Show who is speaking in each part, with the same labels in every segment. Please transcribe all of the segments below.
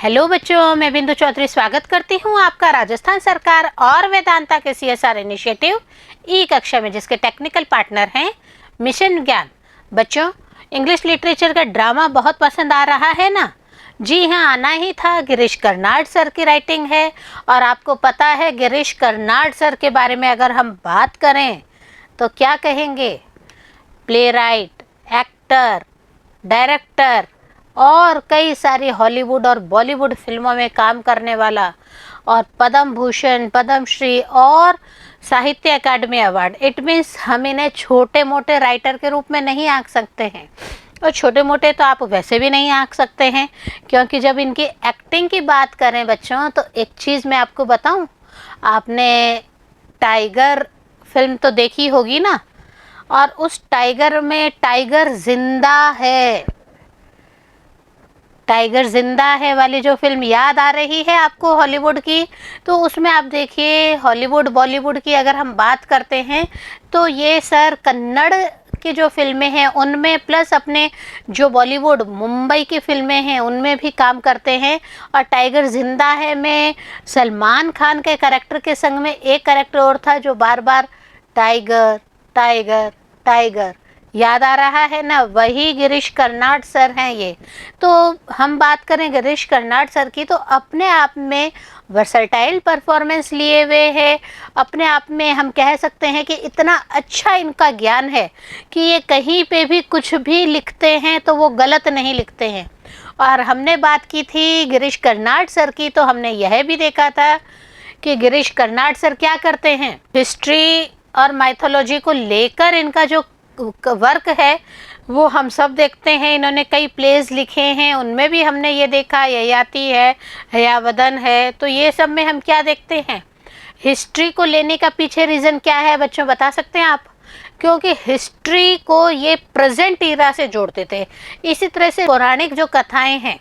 Speaker 1: Hello बच्चों, मैं बिंदु चौधरी स्वागत करती हूँ आपका राजस्थान सरकार और वेदांता के CSR इनिशिएटिव ई कक्षा में, जिसके टेक्निकल पार्टनर हैं मिशन ज्ञान। बच्चों, इंग्लिश लिटरेचर का ड्रामा बहुत पसंद आ रहा है ना? जी हाँ, आना ही था। गिरीश कर्नाड सर की राइटिंग है और आपको पता है गिरीश कर्नाड सर के बारे में अगर हम बात करें तो क्या कहेंगे? प्ले राइट, एक्टर, डायरेक्टर और कई सारी हॉलीवुड और बॉलीवुड फिल्मों में काम करने वाला और पद्म भूषण, पद्मश्री और साहित्य अकादमी अवार्ड। इट मीन्स हम इन्हें छोटे मोटे राइटर के रूप में नहीं आंक सकते हैं, और छोटे मोटे तो आप वैसे भी नहीं आंक सकते हैं, क्योंकि जब इनकी एक्टिंग की बात करें बच्चों, तो एक चीज़ मैं आपको बताऊं, आपने टाइगर फिल्म तो देखी होगी ना, और उस टाइगर में टाइगर जिंदा है, टाइगर जिंदा है वाली जो फिल्म याद आ रही है आपको हॉलीवुड की, तो उसमें आप देखिए हॉलीवुड बॉलीवुड की अगर हम बात करते हैं तो ये सर कन्नड़ की जो फिल्में हैं उनमें, प्लस अपने जो बॉलीवुड मुंबई की फिल्में हैं उनमें भी काम करते हैं। और टाइगर जिंदा है में सलमान खान के कैरेक्टर के संग में एक कैरेक्टर और था जो बार बार टाइगर टाइगर टाइगर, याद आ रहा है ना? वही गिरीश कर्नाड सर हैं ये। तो हम बात करें गिरीश कर्नाड सर की, तो अपने आप में वर्सटाइल परफॉर्मेंस लिए हुए है। अपने आप में हम कह सकते हैं कि इतना अच्छा इनका ज्ञान है कि ये कहीं पे भी कुछ भी लिखते हैं तो वो गलत नहीं लिखते हैं। और हमने बात की थी गिरीश कर्नाड सर की, तो हमने यह भी देखा था कि गिरीश कर्नाड सर क्या करते हैं, हिस्ट्री और माइथोलॉजी को लेकर इनका जो वर्क है वो हम सब देखते हैं। इन्होंने कई प्लेस लिखे हैं, उनमें भी हमने ये देखा, ययाति है, हयावदन है। तो ये सब में हम क्या देखते हैं, हिस्ट्री को लेने का पीछे रीज़न क्या है बच्चों, बता सकते हैं आप? क्योंकि हिस्ट्री को ये प्रेजेंट इरा से जोड़ते थे। इसी तरह से पौराणिक जो कथाएं हैं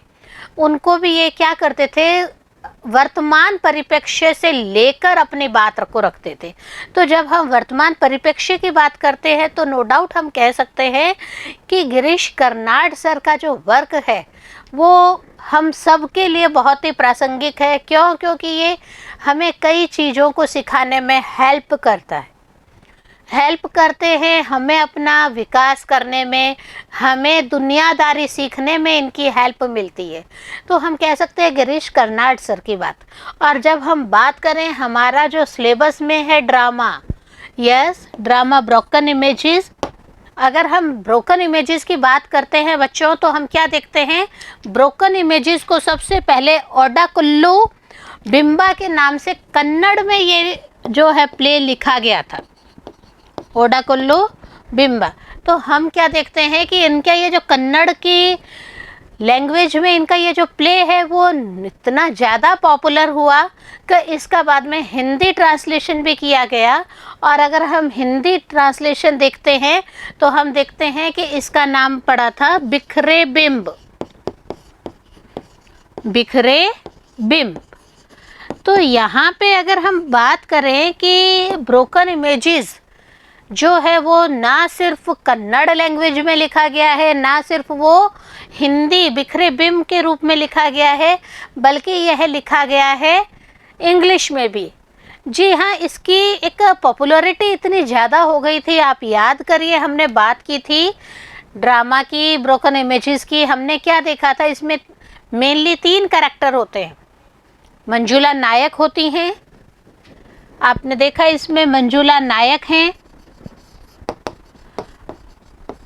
Speaker 1: उनको भी ये क्या करते थे, वर्तमान परिप्रेक्ष्य से लेकर अपनी बात को रखते थे। तो जब हम वर्तमान परिप्रेक्ष्य की बात करते हैं तो नो डाउट हम कह सकते हैं कि गिरीश कर्नाड सर का जो वर्क है वो हम सब के लिए बहुत ही प्रासंगिक है। क्यों? क्योंकि ये हमें कई चीज़ों को सिखाने में हेल्प करता है, हेल्प करते हैं हमें अपना विकास करने में, हमें दुनियादारी सीखने में इनकी हेल्प मिलती है। तो हम कह सकते हैं गिरीश कर्नाड सर की बात। और जब हम बात करें हमारा जो सिलेबस में है drama, yes drama broken images, अगर हम ब्रोकन इमेजेस की बात करते हैं बच्चों तो हम क्या देखते हैं, ब्रोकन इमेजेस को सबसे पहले ओडाकुल्लू बिंबा के नाम से कन्नड़ में ये जो है प्ले लिखा गया था, ओडाकुल्लू बिंबा। तो हम क्या देखते हैं कि इनका ये जो कन्नड़ की लैंग्वेज में इनका ये जो प्ले है वो इतना ज़्यादा पॉपुलर हुआ कि इसका बाद में हिंदी ट्रांसलेशन भी किया गया। और अगर हम हिंदी ट्रांसलेशन देखते हैं तो हम देखते हैं कि इसका नाम पड़ा था बिखरे बिंब, बिखरे बिंब। तो यहाँ पे अगर हम बात करें कि ब्रोकन इमेजेस जो है वो ना सिर्फ कन्नड़ लैंग्वेज में लिखा गया है, ना सिर्फ वो हिंदी बिखरे बिंब के रूप में लिखा गया है, बल्कि यह लिखा गया है इंग्लिश में भी। जी हाँ, इसकी एक पॉपुलैरिटी इतनी ज़्यादा हो गई थी, आप याद करिए हमने बात की थी ड्रामा की, ब्रोकन इमेजेस की। हमने क्या देखा था, इसमें मेनली 3 कैरेक्टर होते हैं। मंजुला नायक होती हैं, आपने देखा इसमें मंजुला नायक हैं,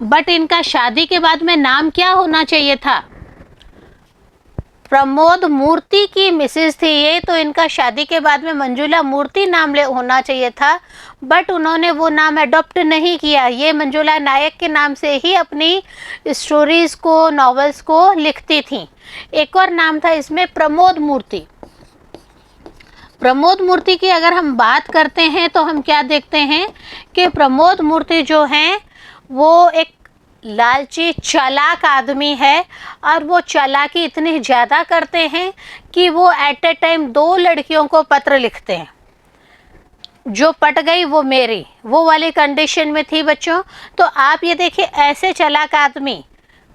Speaker 1: बट इनका शादी के बाद में नाम क्या होना चाहिए था, प्रमोद मूर्ति की मिसेज थी ये, तो इनका शादी के बाद में मंजुला मूर्ति नाम होना चाहिए था, बट उन्होंने वो नाम अडॉप्ट नहीं किया। ये मंजुला नायक के नाम से ही अपनी स्टोरीज को, नॉवेल्स को लिखती थी। एक और नाम था इसमें प्रमोद मूर्ति। प्रमोद मूर्ति की अगर हम बात करते हैं तो हम क्या देखते हैं कि प्रमोद मूर्ति जो हैं वो एक लालची चालाक आदमी है, और वो चालाकी इतनी ज़्यादा करते हैं कि वो एट ए टाइम 2 लड़कियों को पत्र लिखते हैं, जो पट गई वो मेरी, वो वाली कंडीशन में थी बच्चों। तो आप ये देखिए, ऐसे चालाक आदमी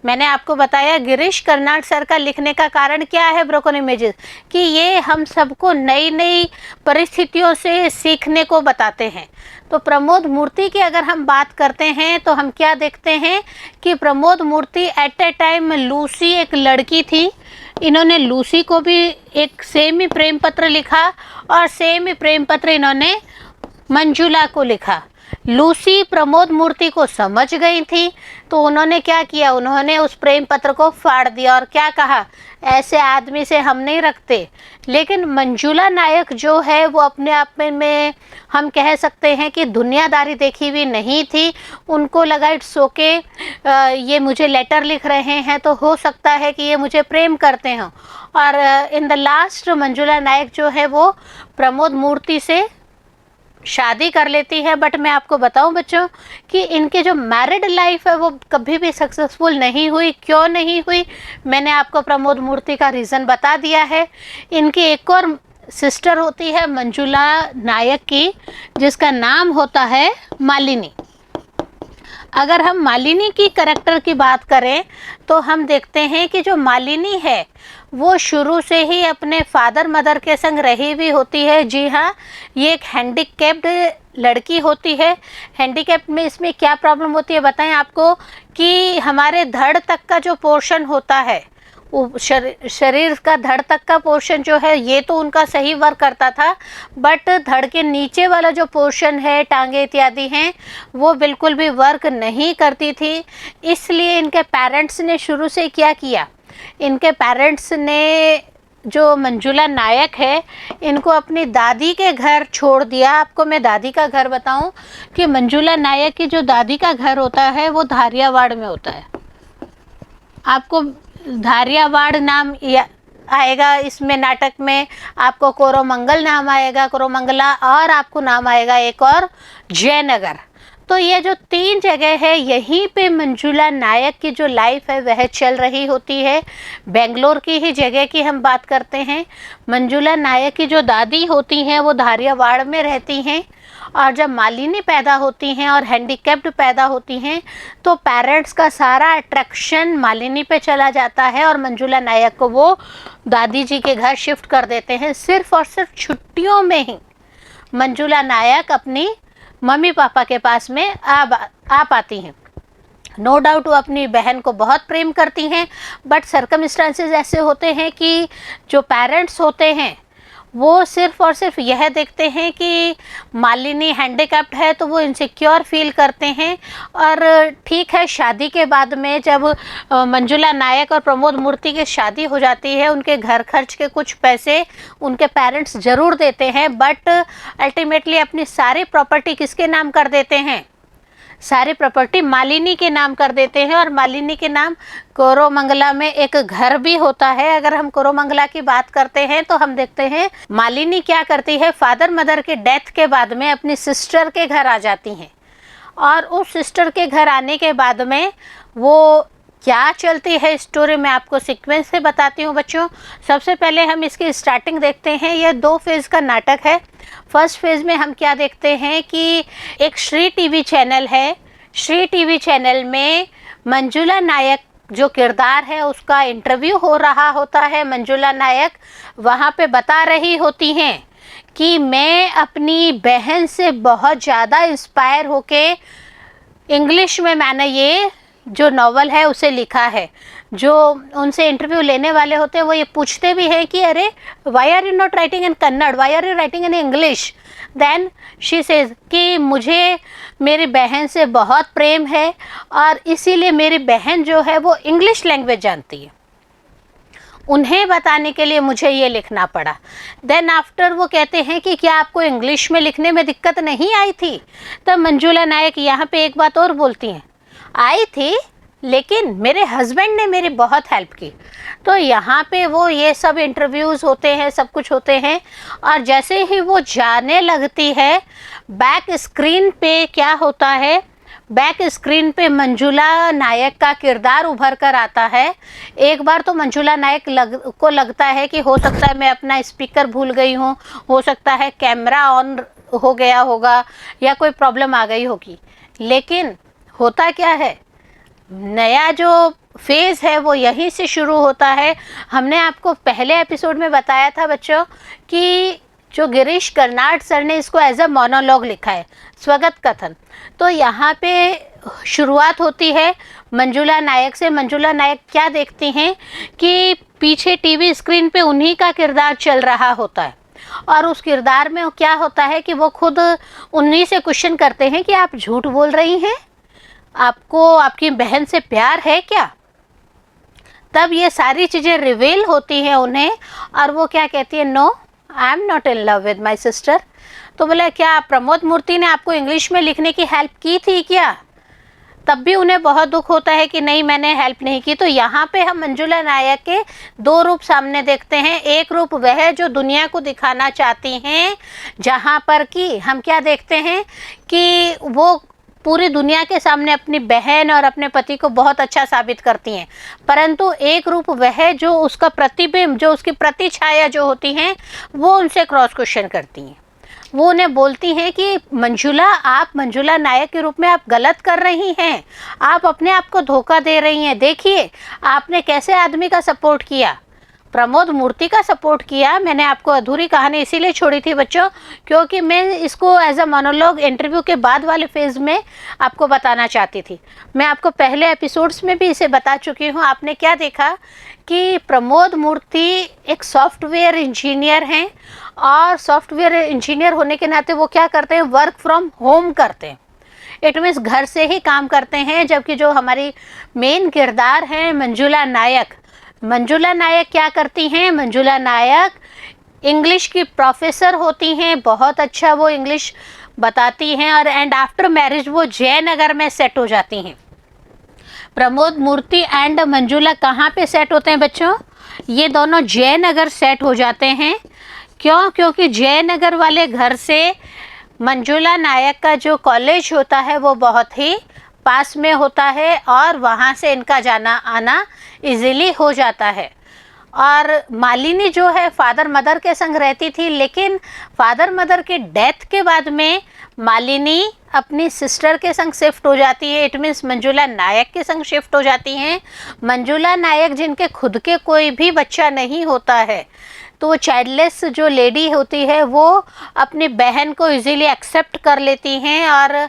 Speaker 1: मैंने आपको बताया गिरीश कर्नाड सर का लिखने का कारण क्या है ब्रोकन इमेजेस, कि ये हम सबको नई नई परिस्थितियों से सीखने को बताते हैं। तो प्रमोद मूर्ति की अगर हम बात करते हैं तो हम क्या देखते हैं कि प्रमोद मूर्ति एट ए टाइम लूसी एक लड़की थी, इन्होंने लूसी को भी एक सेम ही प्रेम पत्र लिखा और सेम ही प्रेम पत्र इन्होंने मंजुला को लिखा। लूसी प्रमोद मूर्ति को समझ गई थी, तो उन्होंने क्या किया, उन्होंने उस प्रेम पत्र को फाड़ दिया और क्या कहा, ऐसे आदमी से हम नहीं रखते। लेकिन मंजुला नायक जो है वो अपने आप में हम कह सकते हैं कि दुनियादारी देखी हुई नहीं थी। उनको लगा इट्स ओके, ये मुझे लेटर लिख रहे हैं तो हो सकता है कि ये मुझे प्रेम करते हों। और इन द लास्ट मंजुला नायक जो है वो प्रमोद मूर्ति से शादी कर लेती है। बट मैं आपको बताऊं बच्चों कि इनके जो मैरिड लाइफ है वो कभी भी सक्सेसफुल नहीं हुई। क्यों नहीं हुई, मैंने आपको प्रमोद मूर्ति का रीज़न बता दिया है। इनकी एक और सिस्टर होती है मंजुला नायक की, जिसका नाम होता है मालिनी। अगर हम मालिनी की करैक्टर की बात करें तो हम देखते हैं कि जो मालिनी है वो शुरू से ही अपने फादर मदर के संग रही हुई होती है। जी हाँ, ये एक हैंडीकैप्ड लड़की होती है। हैंडीकैप्ड में इसमें क्या प्रॉब्लम होती है बताएं आपको, कि हमारे धड़ तक का जो पोर्शन होता है, शरीर का धड़ तक का पोर्शन जो है ये तो उनका सही वर्क करता था, बट धड़ के नीचे वाला जो पोर्शन है, टांगे इत्यादि हैं, वो बिल्कुल भी वर्क नहीं करती थी। इसलिए इनके पेरेंट्स ने शुरू से क्या किया, इनके पेरेंट्स ने जो मंजुला नायक है इनको अपनी दादी के घर छोड़ दिया। आपको मैं दादी का घर बताऊं कि मंजुला नायक की जो दादी का घर होता है वो धारियावाड़ में होता है। आपको धारियावाड़ नाम आएगा इसमें, नाटक में आपको कोरोमंगल नाम आएगा, कोरोमंगला, और आपको नाम आएगा एक और जयनगर। तो ये जो 3 जगह है यहीं पे मंजुला नायक की जो लाइफ है वह चल रही होती है। बेंगलोर की ही जगह की हम बात करते हैं। मंजुला नायक की जो दादी होती हैं वो धारियावाड़ में रहती हैं, और जब मालिनी पैदा होती हैं और हैंडीकैप्ड पैदा होती हैं तो पेरेंट्स का सारा अट्रैक्शन मालिनी पे चला जाता है और मंजुला नायक को वो दादी जी के घर शिफ्ट कर देते हैं। सिर्फ और सिर्फ छुट्टियों में ही मंजुला नायक अपनी मम्मी पापा के पास में आ पाती हैं। नो डाउट वो अपनी बहन को बहुत प्रेम करती हैं, बट सर्कमस्टांसेस ऐसे होते हैं कि जो पेरेंट्स होते हैं वो सिर्फ और सिर्फ यह देखते हैं कि मालिनी हैंडीकैप्ड है तो वो इनसिक्योर फील करते हैं। और ठीक है, शादी के बाद में जब मंजुला नायक और प्रमोद मूर्ति की शादी हो जाती है, उनके घर खर्च के कुछ पैसे उनके पेरेंट्स ज़रूर देते हैं, बट अल्टीमेटली अपनी सारी प्रॉपर्टी किसके नाम कर देते हैं, सारी प्रॉपर्टी मालिनी के नाम कर देते हैं। और मालिनी के नाम कोरोमंगला में एक घर भी होता है। अगर हम कोरोमंगला की बात करते हैं तो हम देखते हैं मालिनी क्या करती है, फादर मदर के डेथ के बाद में अपनी सिस्टर के घर आ जाती हैं, और उस सिस्टर के घर आने के बाद में वो क्या चलती है स्टोरी मैं आपको सीक्वेंस से बताती हूँ बच्चों। सबसे पहले हम इसकी स्टार्टिंग देखते हैं। यह 2 फेज़ का नाटक है। फर्स्ट फेज़ में हम क्या देखते हैं कि एक श्री टीवी चैनल है, श्री टीवी चैनल में मंजुला नायक जो किरदार है उसका इंटरव्यू हो रहा होता है। मंजुला नायक वहाँ पे बता रही होती हैं कि मैं अपनी बहन से बहुत ज़्यादा इंस्पायर होके इंग्लिश में मैंने ये जो नॉवल है उसे लिखा है। जो उनसे इंटरव्यू लेने वाले होते हैं वो ये पूछते भी हैं कि अरे why are you not writing in Kannada, why are you writing in English. Then she says कि मुझे मेरी बहन से बहुत प्रेम है और इसीलिए मेरी बहन जो है वो इंग्लिश लैंग्वेज जानती है, उन्हें बताने के लिए मुझे ये लिखना पड़ा। देन आफ्टर वो कहते हैं कि क्या आपको इंग्लिश में लिखने में दिक्कत नहीं आई थी। तब मंजुला नायक यहाँ पे एक बात और बोलती हैं, आई थी लेकिन मेरे हस्बैंड ने मेरी बहुत हेल्प की। तो यहाँ पे वो ये सब इंटरव्यूज़ होते हैं, सब कुछ होते हैं, और जैसे ही वो जाने लगती है बैक स्क्रीन पे क्या होता है, बैक स्क्रीन पे मंजुला नायक का किरदार उभर कर आता है। एक बार तो मंजुला नायक को लगता है कि हो सकता है मैं अपना स्पीकर भूल गई हूँ, हो सकता है कैमरा ऑन हो गया होगा या कोई प्रॉब्लम आ गई होगी। लेकिन होता क्या है, नया जो फेज़ है वो यहीं से शुरू होता है। हमने आपको पहले एपिसोड में बताया था बच्चों कि जो गिरीश कर्नाड सर ने इसको एज अ मोनोलॉग लिखा है, स्वगत कथन। तो यहाँ पे शुरुआत होती है मंजुला नायक से। मंजुला नायक क्या देखती हैं कि पीछे टीवी स्क्रीन पे उन्हीं का किरदार चल रहा होता है, और उस किरदार में क्या होता है कि वो खुद उन्हीं से क्वेश्चन करते हैं कि आप झूठ बोल रही हैं, आपको आपकी बहन से प्यार है क्या। तब ये सारी चीज़ें रिवील होती हैं उन्हें, और वो क्या कहती है, no I am not in love with my sister. तो बोला क्या प्रमोद मूर्ति ने आपको इंग्लिश में लिखने की हेल्प की थी क्या। तब भी उन्हें बहुत दुख होता है कि नहीं मैंने हेल्प नहीं की। तो यहाँ पे हम मंजुला नायक के दो रूप सामने देखते हैं। एक रूप वह है जो दुनिया को दिखाना चाहती हैं, जहाँ पर कि हम क्या देखते हैं कि वो पूरी दुनिया के सामने अपनी बहन और अपने पति को बहुत अच्छा साबित करती हैं। परंतु एक रूप वह है जो उसका प्रतिबिंब, जो उसकी प्रतिछाया जो होती हैं, वो उनसे क्रॉस क्वेश्चन करती हैं। वो उन्हें बोलती हैं कि मंजुला, आप मंजुला नायक के रूप में आप गलत कर रही हैं, आप अपने आप को धोखा दे रही हैं। देखिए आपने कैसे आदमी का सपोर्ट किया, प्रमोद मूर्ति का सपोर्ट किया। मैंने आपको अधूरी कहानी इसीलिए छोड़ी थी बच्चों, क्योंकि मैं इसको एज अ मोनोलॉग इंटरव्यू के बाद वाले फेज़ में आपको बताना चाहती थी। मैं आपको पहले एपिसोड्स में भी इसे बता चुकी हूँ। आपने क्या देखा कि प्रमोद मूर्ति एक सॉफ्टवेयर इंजीनियर हैं, और सॉफ्टवेयर इंजीनियर होने के नाते वो क्या करते हैं, वर्क फ्रॉम होम करते हैं। इट मीन्स घर से ही काम करते हैं। जबकि जो हमारी मेन किरदार हैं मंजुला नायक, मंजुला नायक क्या करती हैं, मंजुला नायक इंग्लिश की प्रोफेसर होती हैं, बहुत अच्छा वो इंग्लिश बताती हैं, और एंड आफ्टर मैरिज वो जयनगर में सेट हो जाती हैं। प्रमोद मूर्ति एंड मंजुला कहाँ पे सेट होते हैं बच्चों, ये दोनों जयनगर सेट हो जाते हैं। क्यों, क्योंकि जयनगर वाले घर से मंजुला नायक का जो कॉलेज होता है वो बहुत ही पास में होता है, और वहाँ से इनका जाना आना इजीली हो जाता है। और मालिनी जो है फादर मदर के संग रहती थी, लेकिन फादर मदर के डेथ के बाद में मालिनी अपनी सिस्टर के संग शिफ्ट हो जाती है। इट मीन्स मंजुला नायक के संग शिफ्ट हो जाती हैं। मंजुला नायक जिनके खुद के कोई भी बच्चा नहीं होता है, तो वो चाइल्डलेस जो लेडी होती है वो अपनी बहन को इजीली एक्सेप्ट कर लेती हैं, और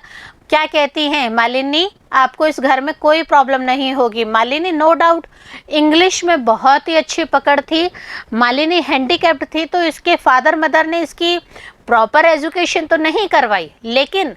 Speaker 1: क्या कहती हैं, मालिनी आपको इस घर में कोई प्रॉब्लम नहीं होगी। मालिनी नो डाउट इंग्लिश में बहुत ही अच्छी पकड़ थी। मालिनी हैंडीकैप्ड थी, तो इसके फादर मदर ने इसकी प्रॉपर एजुकेशन तो नहीं करवाई, लेकिन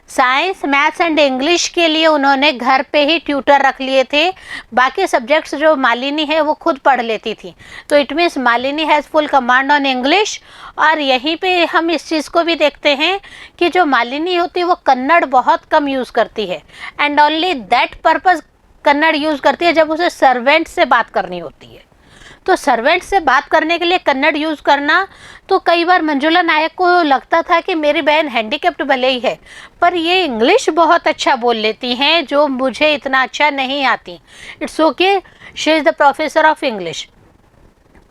Speaker 1: साइंस, मैथ्स एंड इंग्लिश के लिए उन्होंने घर पे ही ट्यूटर रख लिए थे। बाकी सब्जेक्ट्स जो मालिनी है वो खुद पढ़ लेती थी। तो it means Malini has full command on English. और यहीं पे हम इस चीज़ को भी देखते हैं कि जो मालिनी होती है वो कन्नड़ बहुत कम यूज़ करती है, and only that purpose Kannada use करती है जब उसे सर्वेंट से बात करनी होती है। तो सर्वेंट से बात करने के लिए कन्नड़ यूज़ करना, तो कई बार मंजुला नायक को लगता था कि मेरी बहन हैंडीकैप्ड भले ही है, पर ये इंग्लिश बहुत अच्छा बोल लेती हैं जो मुझे इतना अच्छा नहीं आती। It's okay, she is the professor of English.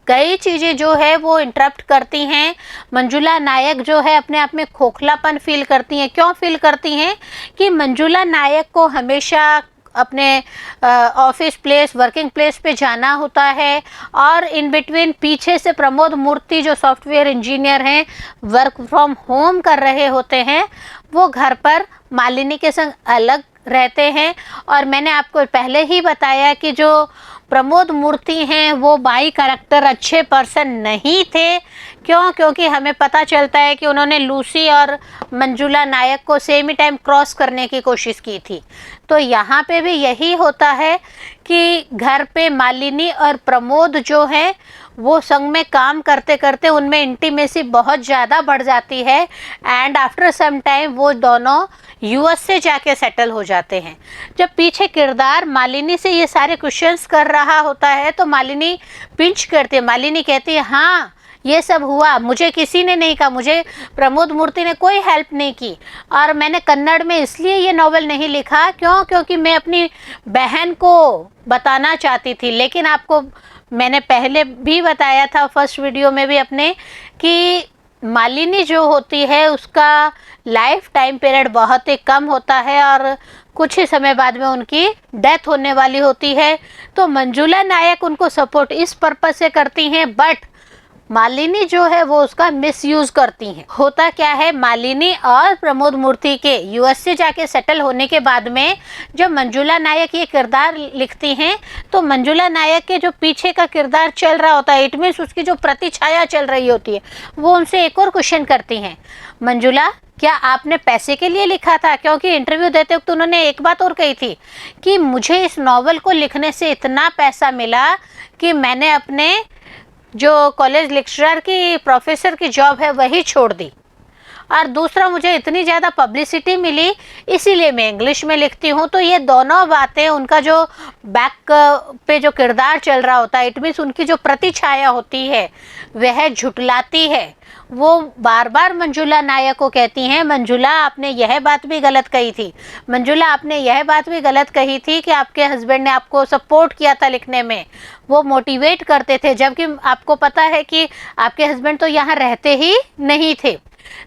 Speaker 1: कई चीज़ें जो है वो इंटरप्ट करती हैं। मंजुला नायक जो है अपने आप में खोखलापन फील करती हैं। क्यों फील करती हैं कि मंजुला नायक को हमेशा अपने ऑफिस प्लेस, वर्किंग प्लेस पे जाना होता है, और इन बिटवीन पीछे से प्रमोद मूर्ति जो सॉफ्टवेयर इंजीनियर हैं, वर्क फ्रॉम होम कर रहे होते हैं, वो घर पर मालिनी के संग अलग रहते हैं। और मैंने आपको पहले ही बताया कि जो प्रमोद मूर्ति हैं वो बाई कैरेक्टर अच्छे पर्सन नहीं थे। क्यों, क्योंकि हमें पता चलता है कि उन्होंने लूसी और मंजुला नायक को सेम ही टाइम क्रॉस करने की कोशिश की थी। तो यहाँ पे भी यही होता है कि घर पे मालिनी और प्रमोद जो हैं वो संग में काम करते करते उनमें इंटीमेसी बहुत ज़्यादा बढ़ जाती है, एंड आफ्टर सम टाइम वो दोनों यूएस से जाके सेटल हो जाते हैं। जब पीछे किरदार मालिनी से ये सारे क्वेश्चंस कर रहा होता है तो मालिनी पिंच करती है। मालिनी कहती है हाँ ये सब हुआ, मुझे किसी ने नहीं कहा, मुझे प्रमोद मूर्ति ने कोई हेल्प नहीं की, और मैंने कन्नड़ में इसलिए ये नॉवेल नहीं लिखा क्यों, क्योंकि मैं अपनी बहन को बताना चाहती थी। लेकिन आपको मैंने पहले भी बताया था फर्स्ट वीडियो में भी अपने कि मालिनी जो होती है उसका लाइफ टाइम पीरियड बहुत ही कम होता है और कुछ ही समय बाद में उनकी डेथ होने वाली होती है। तो मंजुला नायक उनको सपोर्ट इस पर्पज से करती हैं, बट मालिनी जो है वो उसका मिसयूज करती हैं। होता क्या है, मालिनी और प्रमोद मूर्ति के यूएस से जाके सेटल होने के बाद में जब मंजुला नायक ये किरदार लिखती हैं तो मंजुला नायक के जो पीछे का किरदार चल रहा होता है, इट मीन्स उसकी जो प्रतिछाया चल रही होती है, वो उनसे एक और क्वेश्चन करती हैं, मंजुला क्या आपने पैसे के लिए लिखा था? क्योंकि इंटरव्यू देते वक्त उन्होंने एक बात और कही थी कि मुझे इस नॉवल को लिखने से इतना पैसा मिला कि मैंने अपने जो कॉलेज लेक्चरर की प्रोफेसर की जॉब है वही छोड़ दी, और दूसरा मुझे इतनी ज़्यादा पब्लिसिटी मिली इसीलिए मैं इंग्लिश में लिखती हूँ। तो ये दोनों बातें, उनका जो बैक पे जो किरदार चल रहा होता है, इट मीन्स उनकी जो प्रतिछाया होती है वह झुटलाती है। वो बार बार मंजुला नायक को कहती हैं, मंजुला आपने यह बात भी गलत कही थी, मंजुला आपने यह बात भी गलत कही थी कि आपके हस्बैंड ने आपको सपोर्ट किया था लिखने में, वो मोटिवेट करते थे, जबकि आपको पता है कि आपके हस्बैंड तो यहाँ रहते ही नहीं थे।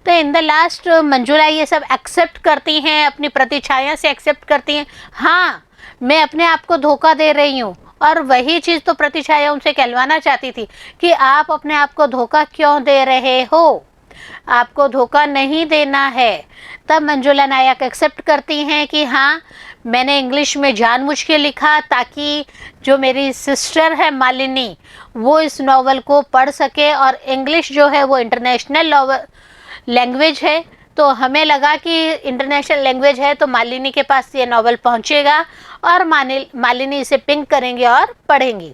Speaker 1: तो इन द लास्ट मंजुला ये सब एक्सेप्ट करती हैं, अपनी प्रतिछाया से एक्सेप्ट करती हैं, हाँ मैं अपने आप को धोखा दे रही हूँ। और वही चीज़ तो प्रतिछाया उनसे कहलवाना चाहती थी कि आप अपने आप को धोखा क्यों दे रहे हो, आपको धोखा नहीं देना है। तब मंजुला नायक एक्सेप्ट करती हैं कि हाँ मैंने इंग्लिश में जानबूझ के लिखा ताकि जो मेरी सिस्टर है मालिनी वो इस नॉवल को पढ़ सके, और इंग्लिश जो है वो इंटरनेशनल लैंग्वेज है, तो हमें लगा कि इंटरनेशनल लैंग्वेज है तो मालिनी के पास ये नॉवल पहुंचेगा और मालिनी इसे पिंक करेंगे और पढ़ेंगी।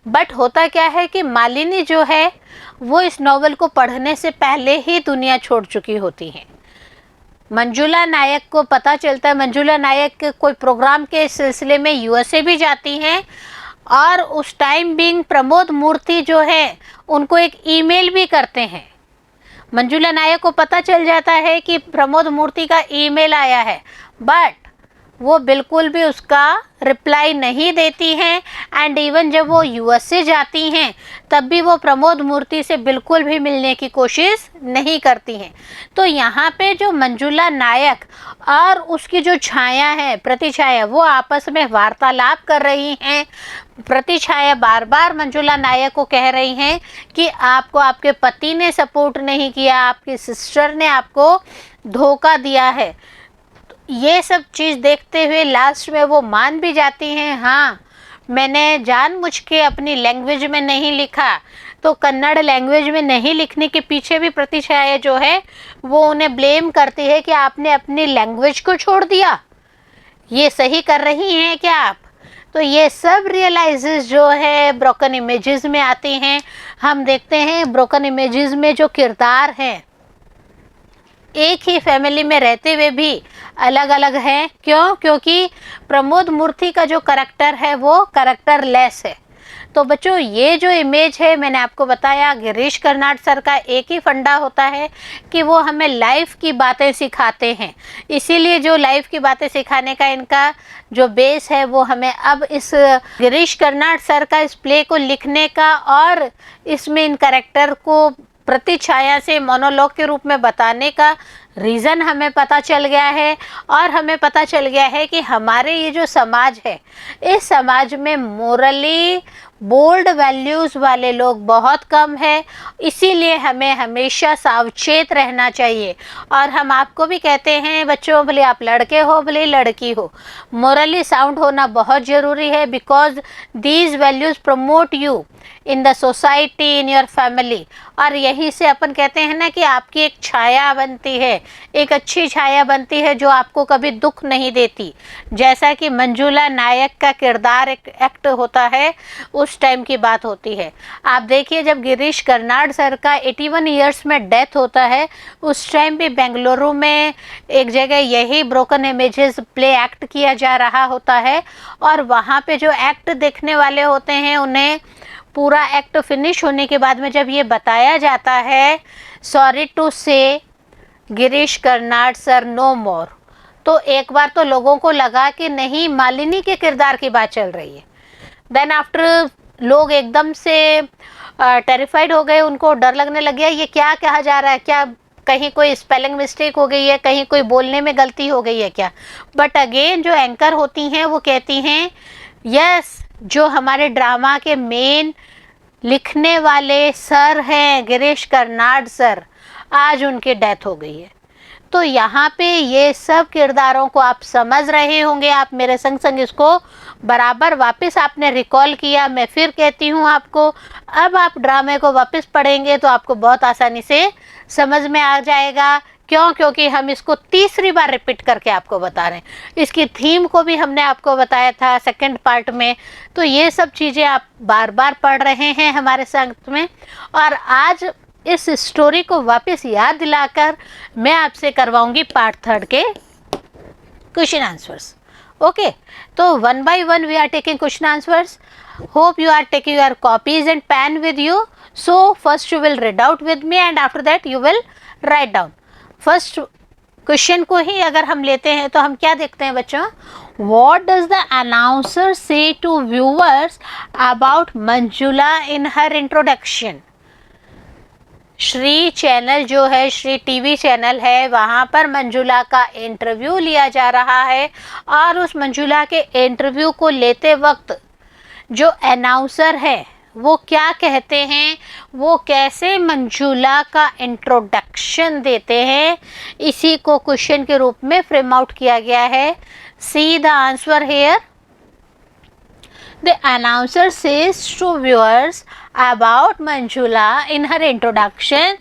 Speaker 1: बट होता क्या है कि मालिनी जो है वो इस नॉवल को पढ़ने से पहले ही दुनिया छोड़ चुकी होती हैं। मंजुला नायक को पता चलता है, मंजुला नायक कोई प्रोग्राम के सिलसिले में यूएसए भी जाती हैं, और उस टाइम बिंग प्रमोद मूर्ति जो है उनको एक ईमेल भी करते हैं। मंजुला नायक को पता चल जाता है कि प्रमोद मूर्ति का ईमेल आया है, बट वो बिल्कुल भी उसका रिप्लाई नहीं देती हैं। एंड इवन जब वो यूएसए जाती हैं तब भी वो प्रमोद मूर्ति से बिल्कुल भी मिलने की कोशिश नहीं करती हैं। तो यहाँ पे जो मंजुला नायक और उसकी जो छाया है, प्रतिछाया, वो आपस में वार्तालाप कर रही हैं। प्रतिछाया बार बार मंजुला नायक को कह रही हैं कि आपको आपके पति ने सपोर्ट नहीं किया, आपकी सिस्टर ने आपको धोखा दिया है। ये सब चीज़ देखते हुए लास्ट में वो मान भी जाती हैं, हाँ मैंने जानबूझ के अपनी लैंग्वेज में नहीं लिखा। तो कन्नड़ लैंग्वेज में नहीं लिखने के पीछे भी प्रतिछाया जो है वो उन्हें ब्लेम करती है कि आपने अपनी लैंग्वेज को छोड़ दिया, ये सही कर रही हैं क्या आप? तो ये सब रियलाइजेस जो है ब्रोकन इमेजेस में आती हैं। हम देखते हैं ब्रोकन इमेजेस में जो किरदार हैं एक ही फैमिली में रहते हुए भी अलग अलग हैं। क्यों? क्योंकि प्रमोद मूर्ति का जो करैक्टर है वो करैक्टर लेस है। तो बच्चों ये जो इमेज है मैंने आपको बताया, गिरीश कर्नाड सर का एक ही फंडा होता है कि वो हमें लाइफ की बातें सिखाते हैं। इसीलिए जो लाइफ की बातें सिखाने का इनका जो बेस है वो हमें अब इस गिरीश कर्नाड सर का इस प्ले को लिखने का और इसमें इन कैरेक्टर को प्रतिछाया से मोनोलॉग के रूप में बताने का रीज़न हमें पता चल गया है। और हमें पता चल गया है कि हमारे ये जो समाज है, इस समाज में मोरली बोल्ड वैल्यूज़ वाले लोग बहुत कम है। इसीलिए हमें हमेशा सावचेत रहना चाहिए। और हम आपको भी कहते हैं बच्चों, भले आप लड़के हो भले लड़की हो, मोरली साउंड होना बहुत ज़रूरी है, because these values promote you in the society, in your family. और यहीं से अपन कहते हैं ना कि आपकी एक छाया बनती है, एक अच्छी छाया बनती है जो आपको कभी दुख नहीं देती। जैसा कि मंजुला नायक का किरदार एक एक्ट होता है, उस टाइम की बात होती है। आप देखिए जब गिरीश कर्नाड सर का 81 ईयर्स में डेथ होता है, उस टाइम भी बेंगलुरु में एक जगह यही ब्रोकन इमेजेस प्ले एक्ट किया जा रहा होता है। और वहाँ पे जो एक्ट देखने वाले होते हैं उन्हें पूरा एक्ट फिनिश होने के बाद में जब ये बताया जाता है, सॉरी टू से गिरीश कर्नाड सर नो मोर, तो एक बार तो लोगों को लगा कि नहीं मालिनी के किरदार की बात चल रही है। देन आफ्टर लोग एकदम से टेरिफाइड हो गए, उनको डर लगने लग गया ये क्या कहा जा रहा है, क्या कहीं कोई स्पेलिंग मिस्टेक हो गई है, कहीं कोई बोलने में गलती हो गई है क्या। बट अगेन जो एंकर होती हैं वो कहती हैं यस, जो हमारे ड्रामा के मेन लिखने वाले सर हैं गिरीश कर्नाड सर, आज उनकी डेथ हो गई है। तो यहाँ पे ये सब किरदारों को आप समझ रहे होंगे, आप मेरे संग संग इसको बराबर वापस आपने रिकॉल किया। मैं फिर कहती हूँ आपको, अब आप ड्रामे को वापस पढ़ेंगे तो आपको बहुत आसानी से समझ में आ जाएगा। क्यों? क्योंकि हम इसको तीसरी बार रिपीट करके आपको बता रहे हैं। इसकी थीम को भी हमने आपको बताया था सेकंड पार्ट में। तो ये सब चीज़ें आप बार बार पढ़ रहे हैं हमारे साथ में, और आज इस स्टोरी को वापस याद दिलाकर मैं आपसे करवाऊंगी पार्ट 3 के क्वेश्चन आंसर्स। ओके, तो 1 by 1 we are taking question answers. Hope you are taking your copies and pen with you. So first you will read out with me and after that you will write down. First question को ही अगर हम लेते हैं तो हम क्या देखते हैं बच्चों, What does the announcer say to viewers about Manjula in her introduction? Shri channel जो है, श्री टीवी चैनल है, वहाँ पर मंजुला का इंटरव्यू लिया जा रहा है, और उस मंजुला के इंटरव्यू को लेते वक्त जो अनाउंसर है वो क्या कहते हैं, वो कैसे मंजुला का इंट्रोडक्शन देते हैं, इसी को क्वेश्चन के रूप में फ्रेम आउट किया गया है। See the answer here. The announcer says to viewers about Manjula in her introduction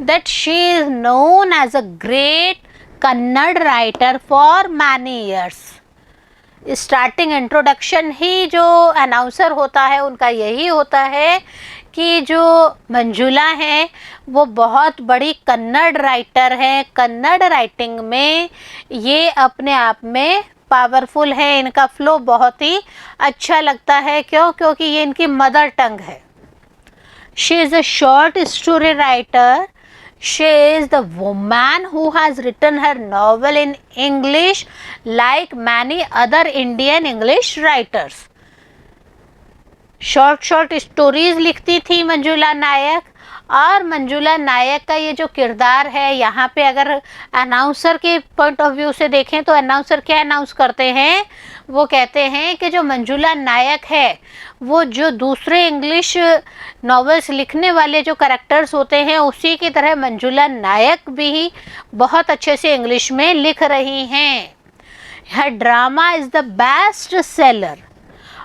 Speaker 1: that she is known as a great Kannada writer for many years. Starting introduction ही जो announcer होता है उनका यही होता है कि जो मंजुला है वो बहुत बड़ी कन्नड़ राइटर है, कन्नड़ राइटिंग में ये अपने आप में पावरफुल है, इनका फ्लो बहुत ही अच्छा लगता है। क्यों? क्योंकि ये इनकी मदर टंग है। She is a short story writer. She is the woman who has written her novel in English like many other Indian English writers. Short stories लिखती थी मंजुला नायक, और मंजुला नायक का ये जो किरदार है यहाँ पे अगर अनाउंसर के पॉइंट ऑफ व्यू से देखें तो अनाउंसर क्या अनाउंस करते हैं, वो कहते हैं कि जो मंजुला नायक है वो जो दूसरे इंग्लिश नॉवेल्स लिखने वाले जो कैरेक्टर्स होते हैं उसी की तरह मंजुला नायक भी बहुत अच्छे से इंग्लिश में लिख रही हैं। Her drama is the best seller,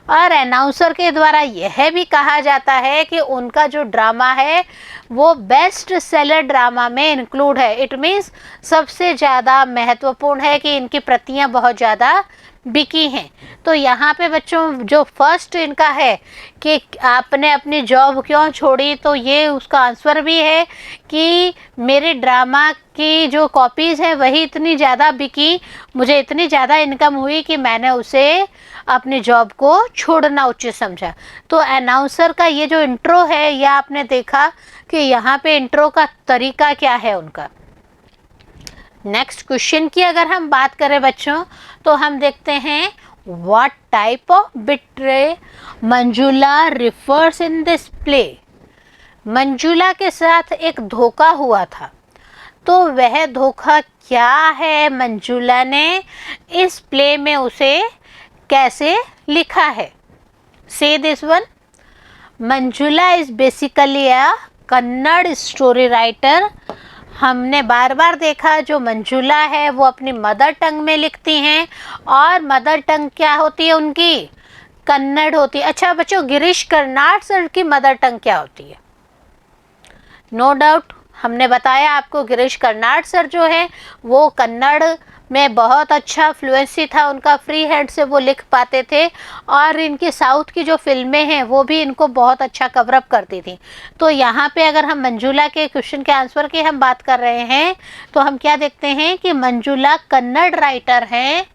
Speaker 1: और अनाउंसर के द्वारा यह भी कहा जाता है कि उनका जो ड्रामा है वो बेस्ट सेलर ड्रामा में इंक्लूड है। इट मीन्स सबसे ज़्यादा महत्वपूर्ण है कि इनकी प्रतियां बहुत ज़्यादा बिकी हैं। तो यहाँ पे बच्चों जो फर्स्ट इनका है कि आपने अपनी जॉब क्यों छोड़ी, तो ये उसका आंसर भी है कि मेरे ड्रामा की जो कॉपीज़ हैं वही इतनी ज़्यादा बिकी, मुझे इतनी ज़्यादा इनकम हुई कि मैंने उसे अपनी जॉब को छोड़ना उचित समझा। तो अनाउंसर का ये जो इंट्रो है, यह आपने देखा कि यहाँ पे इंट्रो का तरीका क्या है उनका। नेक्स्ट क्वेश्चन की अगर हम बात करें बच्चों तो हम देखते हैं what type of betray Manjula refers in this play. Manjula के साथ एक धोखा हुआ था, तो वह धोखा क्या है, मंजुला ने इस प्ले में उसे कैसे लिखा है। Say this one, Manjula is basically a Kannada story writer. हमने बार बार देखा जो मंजुला है वो अपनी मदर टंग में लिखती हैं, और मदर टंग क्या होती है उनकी, कन्नड़ होती है। अच्छा बच्चों, गिरीश कर्नाड सर की मदर टंग क्या होती है? नो डाउट हमने बताया आपको, गिरीश कर्नाड सर जो है वो कन्नड़ में बहुत अच्छा फ्लुएंसी था उनका, फ्री हैंड से वो लिख पाते थे, और इनकी साउथ की जो फिल्में हैं वो भी इनको बहुत अच्छा कवरअप करती थी। तो यहाँ पे अगर हम मंजुला के क्वेश्चन के आंसर की हम बात कर रहे हैं तो हम क्या देखते हैं कि मंजुला कन्नड़ राइटर हैं।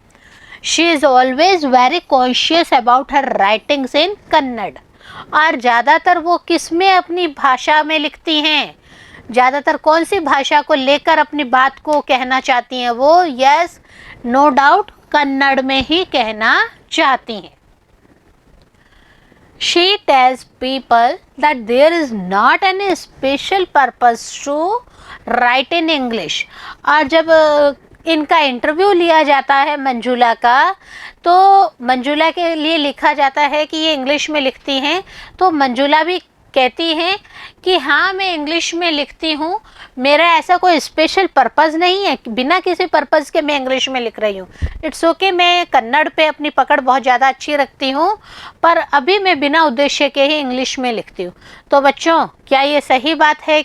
Speaker 1: She is always very conscious about her writings in Kannada, और ज़्यादातर वो किस में अपनी भाषा में लिखती हैं, ज़्यादातर कौन सी भाषा को लेकर अपनी बात को कहना चाहती हैं वो, यस नो डाउट कन्नड़ में ही कहना चाहती हैं। She tells people that there is not any special purpose to write in English. और जब इनका इंटरव्यू लिया जाता है मंजुला का, तो मंजुला के लिए लिखा जाता है कि ये इंग्लिश में लिखती हैं, तो मंजुला भी कहती हैं कि हाँ मैं इंग्लिश में लिखती हूँ, मेरा ऐसा कोई स्पेशल पर्पज़ नहीं है, बिना किसी पर्पज़ के मैं इंग्लिश में लिख रही हूँ। इट्स ओके, मैं कन्नड़ पे अपनी पकड़ बहुत ज़्यादा अच्छी रखती हूँ, पर अभी मैं बिना उद्देश्य के ही इंग्लिश में लिखती हूँ। तो बच्चों, क्या ये सही बात है?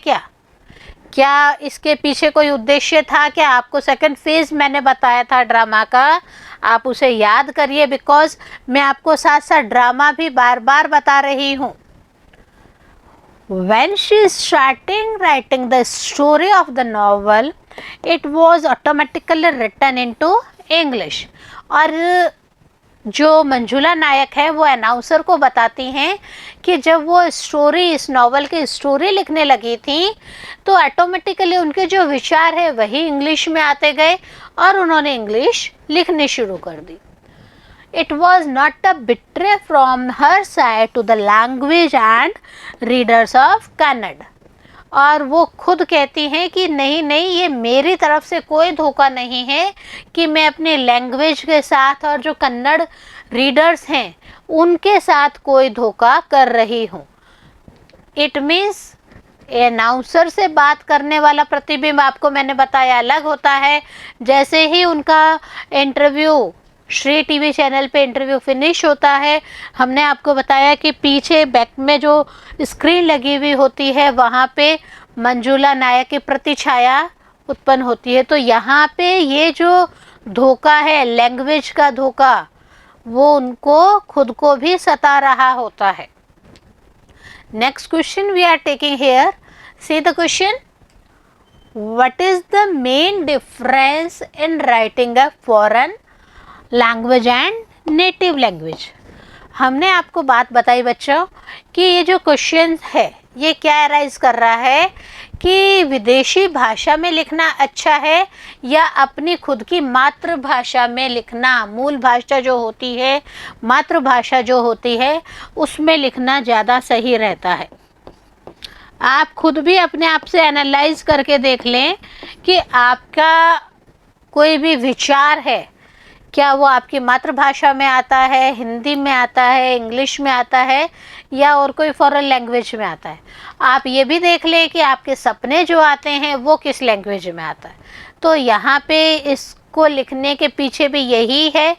Speaker 1: क्या इसके पीछे कोई उद्देश्य था? क्या आपको सेकंड फेज मैंने बताया था ड्रामा का, आप उसे याद करिए, बिकॉज मैं आपको साथ साथ ड्रामा भी बार बार बता रही हूँ। When she started writing the story of the novel, it was automatically written into English. और जो मंजुला नायक है वो अनाउंसर को बताती हैं कि जब वो स्टोरी, इस नॉवल की स्टोरी लिखने लगी थी, तो ऑटोमेटिकली उनके जो विचार है वही इंग्लिश में आते गए और उन्होंने इंग्लिश लिखनी शुरू कर दी। It was not a betray from her side to the language and readers of Kannada. और वो खुद कहती हैं कि नहीं नहीं, ये मेरी तरफ से कोई धोखा नहीं है कि मैं अपने लैंग्वेज के साथ और जो कन्नड़ रीडर्स हैं उनके साथ कोई धोखा कर रही हूँ। इट मीन्स अनाउंसर से बात करने वाला प्रतिबिंब, आपको मैंने बताया, अलग होता है। जैसे ही उनका इंटरव्यू श्री टीवी चैनल पे इंटरव्यू फिनिश होता है, हमने आपको बताया कि पीछे बैक में जो स्क्रीन लगी हुई होती है वहाँ पे मंजुला नायक की प्रतिछाया उत्पन्न होती है। तो यहाँ पे ये जो धोखा है, लैंग्वेज का धोखा, वो उनको खुद को भी सता रहा होता है। Next question we are taking here, see the question, what is the main difference in writing a foreign language and native language. हमने आपको बात बताई बच्चों कि ये जो क्वेश्चन है ये क्या अराइज कर रहा है कि विदेशी भाषा में लिखना अच्छा है या अपनी खुद की मातृभाषा में लिखना, मूल भाषा जो होती है, मातृभाषा जो होती है, उसमें लिखना ज़्यादा सही रहता है। आप खुद भी अपने आप से एनालाइज करके देख लें कि आपका कोई भी विचार है, क्या वो आपकी मातृभाषा में आता है, हिंदी में आता है, इंग्लिश में आता है या और कोई फॉरेन लैंग्वेज में आता है। आप ये भी देख लें कि आपके सपने जो आते हैं वो किस लैंग्वेज में आता है। तो यहाँ पे इसको लिखने के पीछे भी यही है,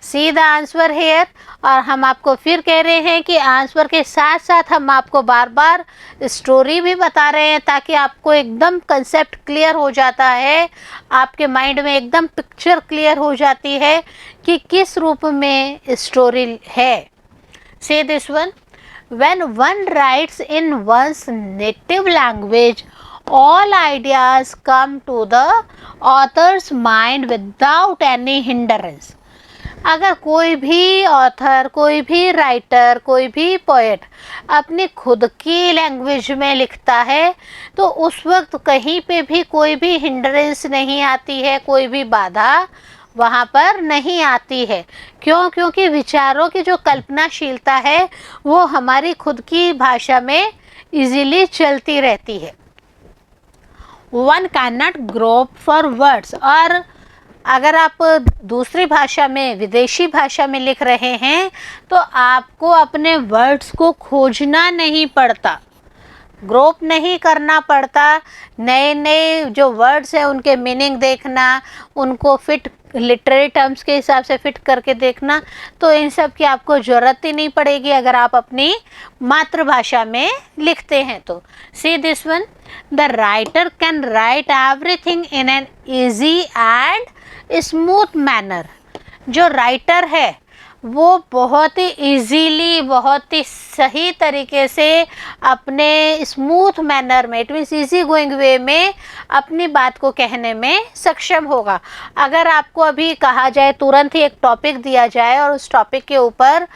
Speaker 1: सी द आंसर हेयर। और हम आपको फिर कह रहे हैं कि आंसर के साथ साथ हम आपको बार बार स्टोरी भी बता रहे हैं ताकि आपको एकदम कंसेप्ट क्लियर हो जाता है, आपके माइंड में एकदम पिक्चर क्लियर हो जाती है कि किस रूप में स्टोरी है। Say this one, when one writes in one's native language all ideas come to the author's mind without any hindrance. अगर कोई भी ऑथर, कोई भी राइटर, कोई भी पोएट अपनी खुद की लैंग्वेज में लिखता है तो उस वक्त कहीं पे भी कोई भी हिंड्रेंस नहीं आती है, कोई भी बाधा वहाँ पर नहीं आती है। क्यों? क्योंकि विचारों की जो कल्पनाशीलता है वो हमारी खुद की भाषा में इजीली चलती रहती है। One can not grope for words. और अगर आप दूसरी भाषा में, विदेशी भाषा में लिख रहे हैं तो आपको अपने वर्ड्स को खोजना नहीं पड़ता, ग्रोप नहीं करना पड़ता। नए नए जो वर्ड्स हैं उनके मीनिंग देखना, उनको फिट लिटरेरी टर्म्स के हिसाब से फिट करके देखना, तो इन सब की आपको ज़रूरत ही नहीं पड़ेगी अगर आप अपनी मातृभाषा में लिखते हैं तो। सी this one, the writer can write everything in an easy and smooth manner. जो राइटर है वो बहुत ही इजीली, बहुत ही सही तरीके से अपने स्मूथ मैनर में, इट मीन्स इजी गोइंग वे में अपनी बात को कहने में सक्षम होगा। अगर आपको अभी कहा जाए, तुरंत ही एक टॉपिक दिया जाए और उस टॉपिक के ऊपर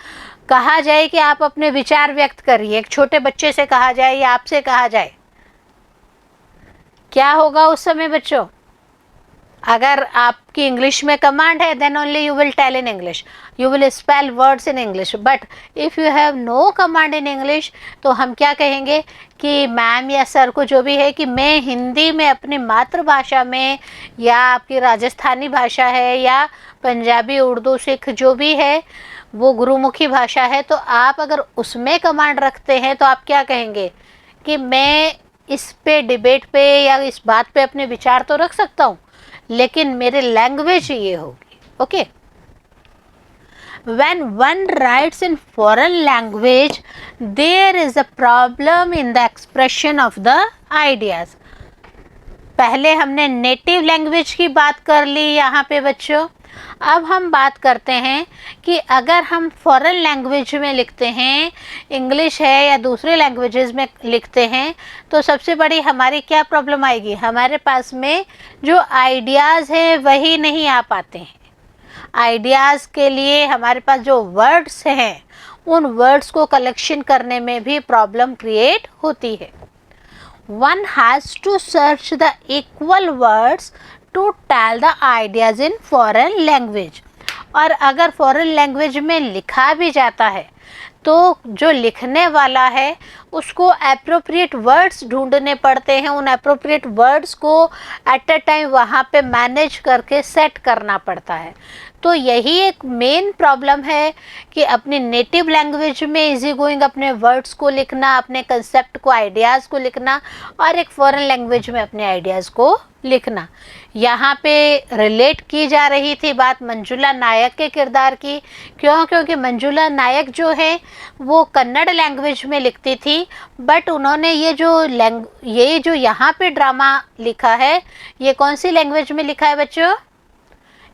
Speaker 1: कहा जाए कि आप अपने विचार व्यक्त करिए, एक छोटे बच्चे से कहा जाए या आपसे कहा जाए, क्या होगा उस समय बच्चों? अगर आपकी इंग्लिश में कमांड है then only you will tell in English. you will spell words in English, but if you have no command in English, तो हम क्या कहेंगे कि मैम या सर को जो भी है कि मैं हिंदी में अपनी मातृभाषा में, या आपकी राजस्थानी भाषा है या पंजाबी, उर्दू, सिख जो भी है वो गुरुमुखी भाषा है, तो आप अगर उसमें कमांड रखते हैं तो आप क्या कहेंगे कि मैं इस पे डिबेट पे या इस बात पे अपने विचार तो रख सकता हूँ, लेकिन मेरी लैंग्वेज ये होगी। Okay, when one writes in foreign language there is a problem in the expression of the ideas। पहले हमने नेटिव लैंग्वेज की बात कर ली यहाँ पे बच्चों, अब हम बात करते हैं कि अगर हम फॉरेन लैंग्वेज में लिखते हैं, इंग्लिश है या दूसरे लैंग्वेजेस में लिखते हैं, तो सबसे बड़ी हमारी क्या प्रॉब्लम आएगी, हमारे पास में जो आइडियाज़ हैं वही नहीं आ पाते हैं। आइडियाज़ के लिए हमारे पास जो वर्ड्स हैं उन वर्ड्स को कलेक्शन करने में भी प्रॉब्लम क्रिएट होती है। One has to search the equal words to tell the ideas in foreign language। और अगर फॉरेन लैंग्वेज में लिखा भी जाता है तो जो लिखने वाला है उसको एप्रोप्रिएट वर्ड्स ढूंढने पड़ते हैं, उन एप्रोप्रिएट वर्ड्स को एट अ टाइम वहाँ पे मैनेज करके सेट करना पड़ता है। तो यही एक मेन प्रॉब्लम है कि अपनी नेटिव लैंग्वेज में इजी गोइंग अपने वर्ड्स को लिखना, अपने कंसेप्ट को, आइडियाज़ को लिखना, और एक फॉरेन लैंग्वेज में अपने आइडियाज़ को लिखना। यहाँ पे रिलेट की जा रही थी बात मंजुला नायक के किरदार की। क्यों? क्योंकि मंजुला नायक जो है वो कन्नड़ लैंग्वेज में लिखती थी, बट उन्होंने ये जो यहाँ पे ड्रामा लिखा है, ये कौन सी लैंग्वेज में लिखा है बच्चों?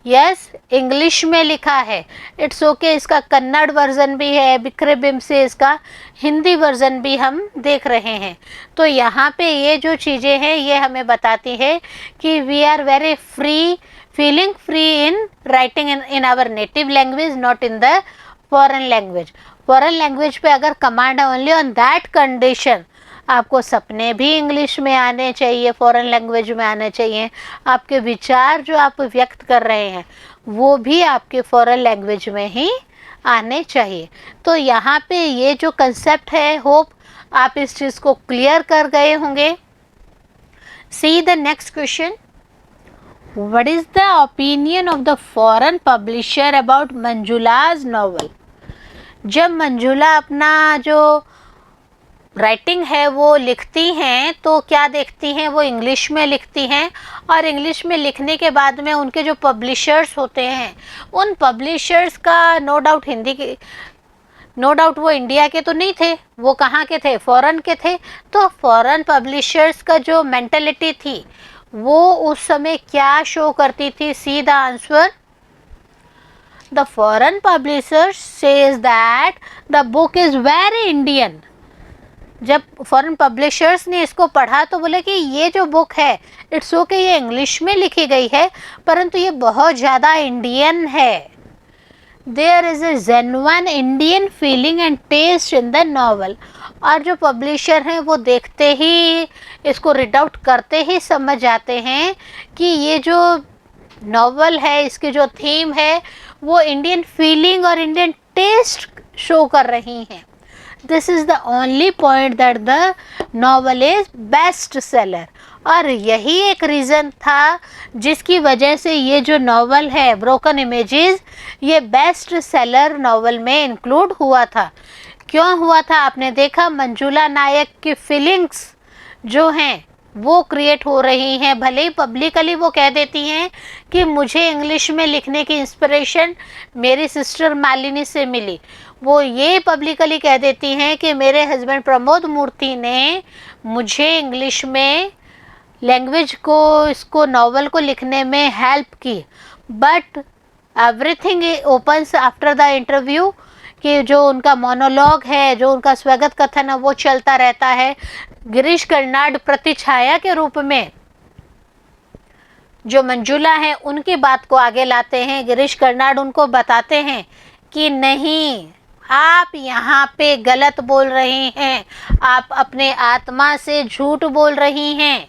Speaker 1: यस, इंग्लिश में लिखा है। इट्स ओके, इसका कन्नड़ वर्जन भी है, बिखरे बिम से इसका हिंदी वर्जन भी हम देख रहे हैं। तो यहाँ पे ये जो चीज़ें हैं ये हमें बताती है कि we are very free, feeling free in writing in our native language, not in the foreign language. Foreign language पे अगर कमांड है ओनली ऑन दैट कंडीशन, आपको सपने भी इंग्लिश में आने चाहिए, फॉरेन लैंग्वेज में आने चाहिए, आपके विचार जो आप व्यक्त कर रहे हैं वो भी आपके फॉरेन लैंग्वेज में ही आने चाहिए। तो यहाँ पे ये जो कंसेप्ट है, होप आप इस चीज़ को क्लियर कर गए होंगे। See the next question, what is the opinion of the foreign publisher about Manjula's novel. जब मंजुला अपना जो राइटिंग है वो लिखती हैं तो क्या देखती हैं, वो इंग्लिश में लिखती हैं, और इंग्लिश में लिखने के बाद में उनके जो पब्लिशर्स होते हैं उन पब्लिशर्स का नो डाउट वो इंडिया के तो नहीं थे, वो कहाँ के थे, फॉरेन के थे। तो फॉरेन पब्लिशर्स का जो मेंटालिटी थी वो उस समय क्या शो करती थी? See the answer, the foreign publishers says that the book is very Indian. जब फॉरेन पब्लिशर्स ने इसको पढ़ा तो बोले कि ये जो बुक है इट्स ओके, ये इंग्लिश में लिखी गई है परंतु ये बहुत ज़्यादा इंडियन है। There is a genuine Indian feeling and taste in the novel. और जो पब्लिशर हैं वो देखते ही, इसको रीड आउट करते ही समझ जाते हैं कि ये जो नॉवल है, इसकी जो थीम है वो इंडियन फीलिंग और इंडियन टेस्ट शो कर रही हैं। This is the only point that the novel is best seller. और यही एक रीज़न था जिसकी वजह से ये जो नॉवल है ब्रोकन इमेजेस, ये बेस्ट सेलर नॉवल में इंक्लूड हुआ था। क्यों हुआ था? आपने देखा मंजुला नायक की फीलिंग्स जो हैं वो क्रिएट हो रही हैं। भले ही पब्लिकली वो कह देती हैं कि मुझे इंग्लिश में लिखने की इंस्पिरेशन मेरी सिस्टर मालिनी से मिली, वो ये पब्लिकली कह देती हैं कि मेरे हस्बैंड प्रमोद मूर्ति ने मुझे इंग्लिश में लैंग्वेज को, इसको नॉवल को लिखने में हेल्प की। But everything opens after the interview, कि जो उनका मोनोलॉग है, जो उनका स्वागत कथन है वो चलता रहता है। गिरीश कर्नाड प्रतिछाया के रूप में जो मंजुला है उनकी बात को आगे लाते हैं। गिरीश कर्नाड उनको बताते हैं कि नहीं, आप यहाँ पे गलत बोल रही हैं, आप अपने आत्मा से झूठ बोल रही हैं।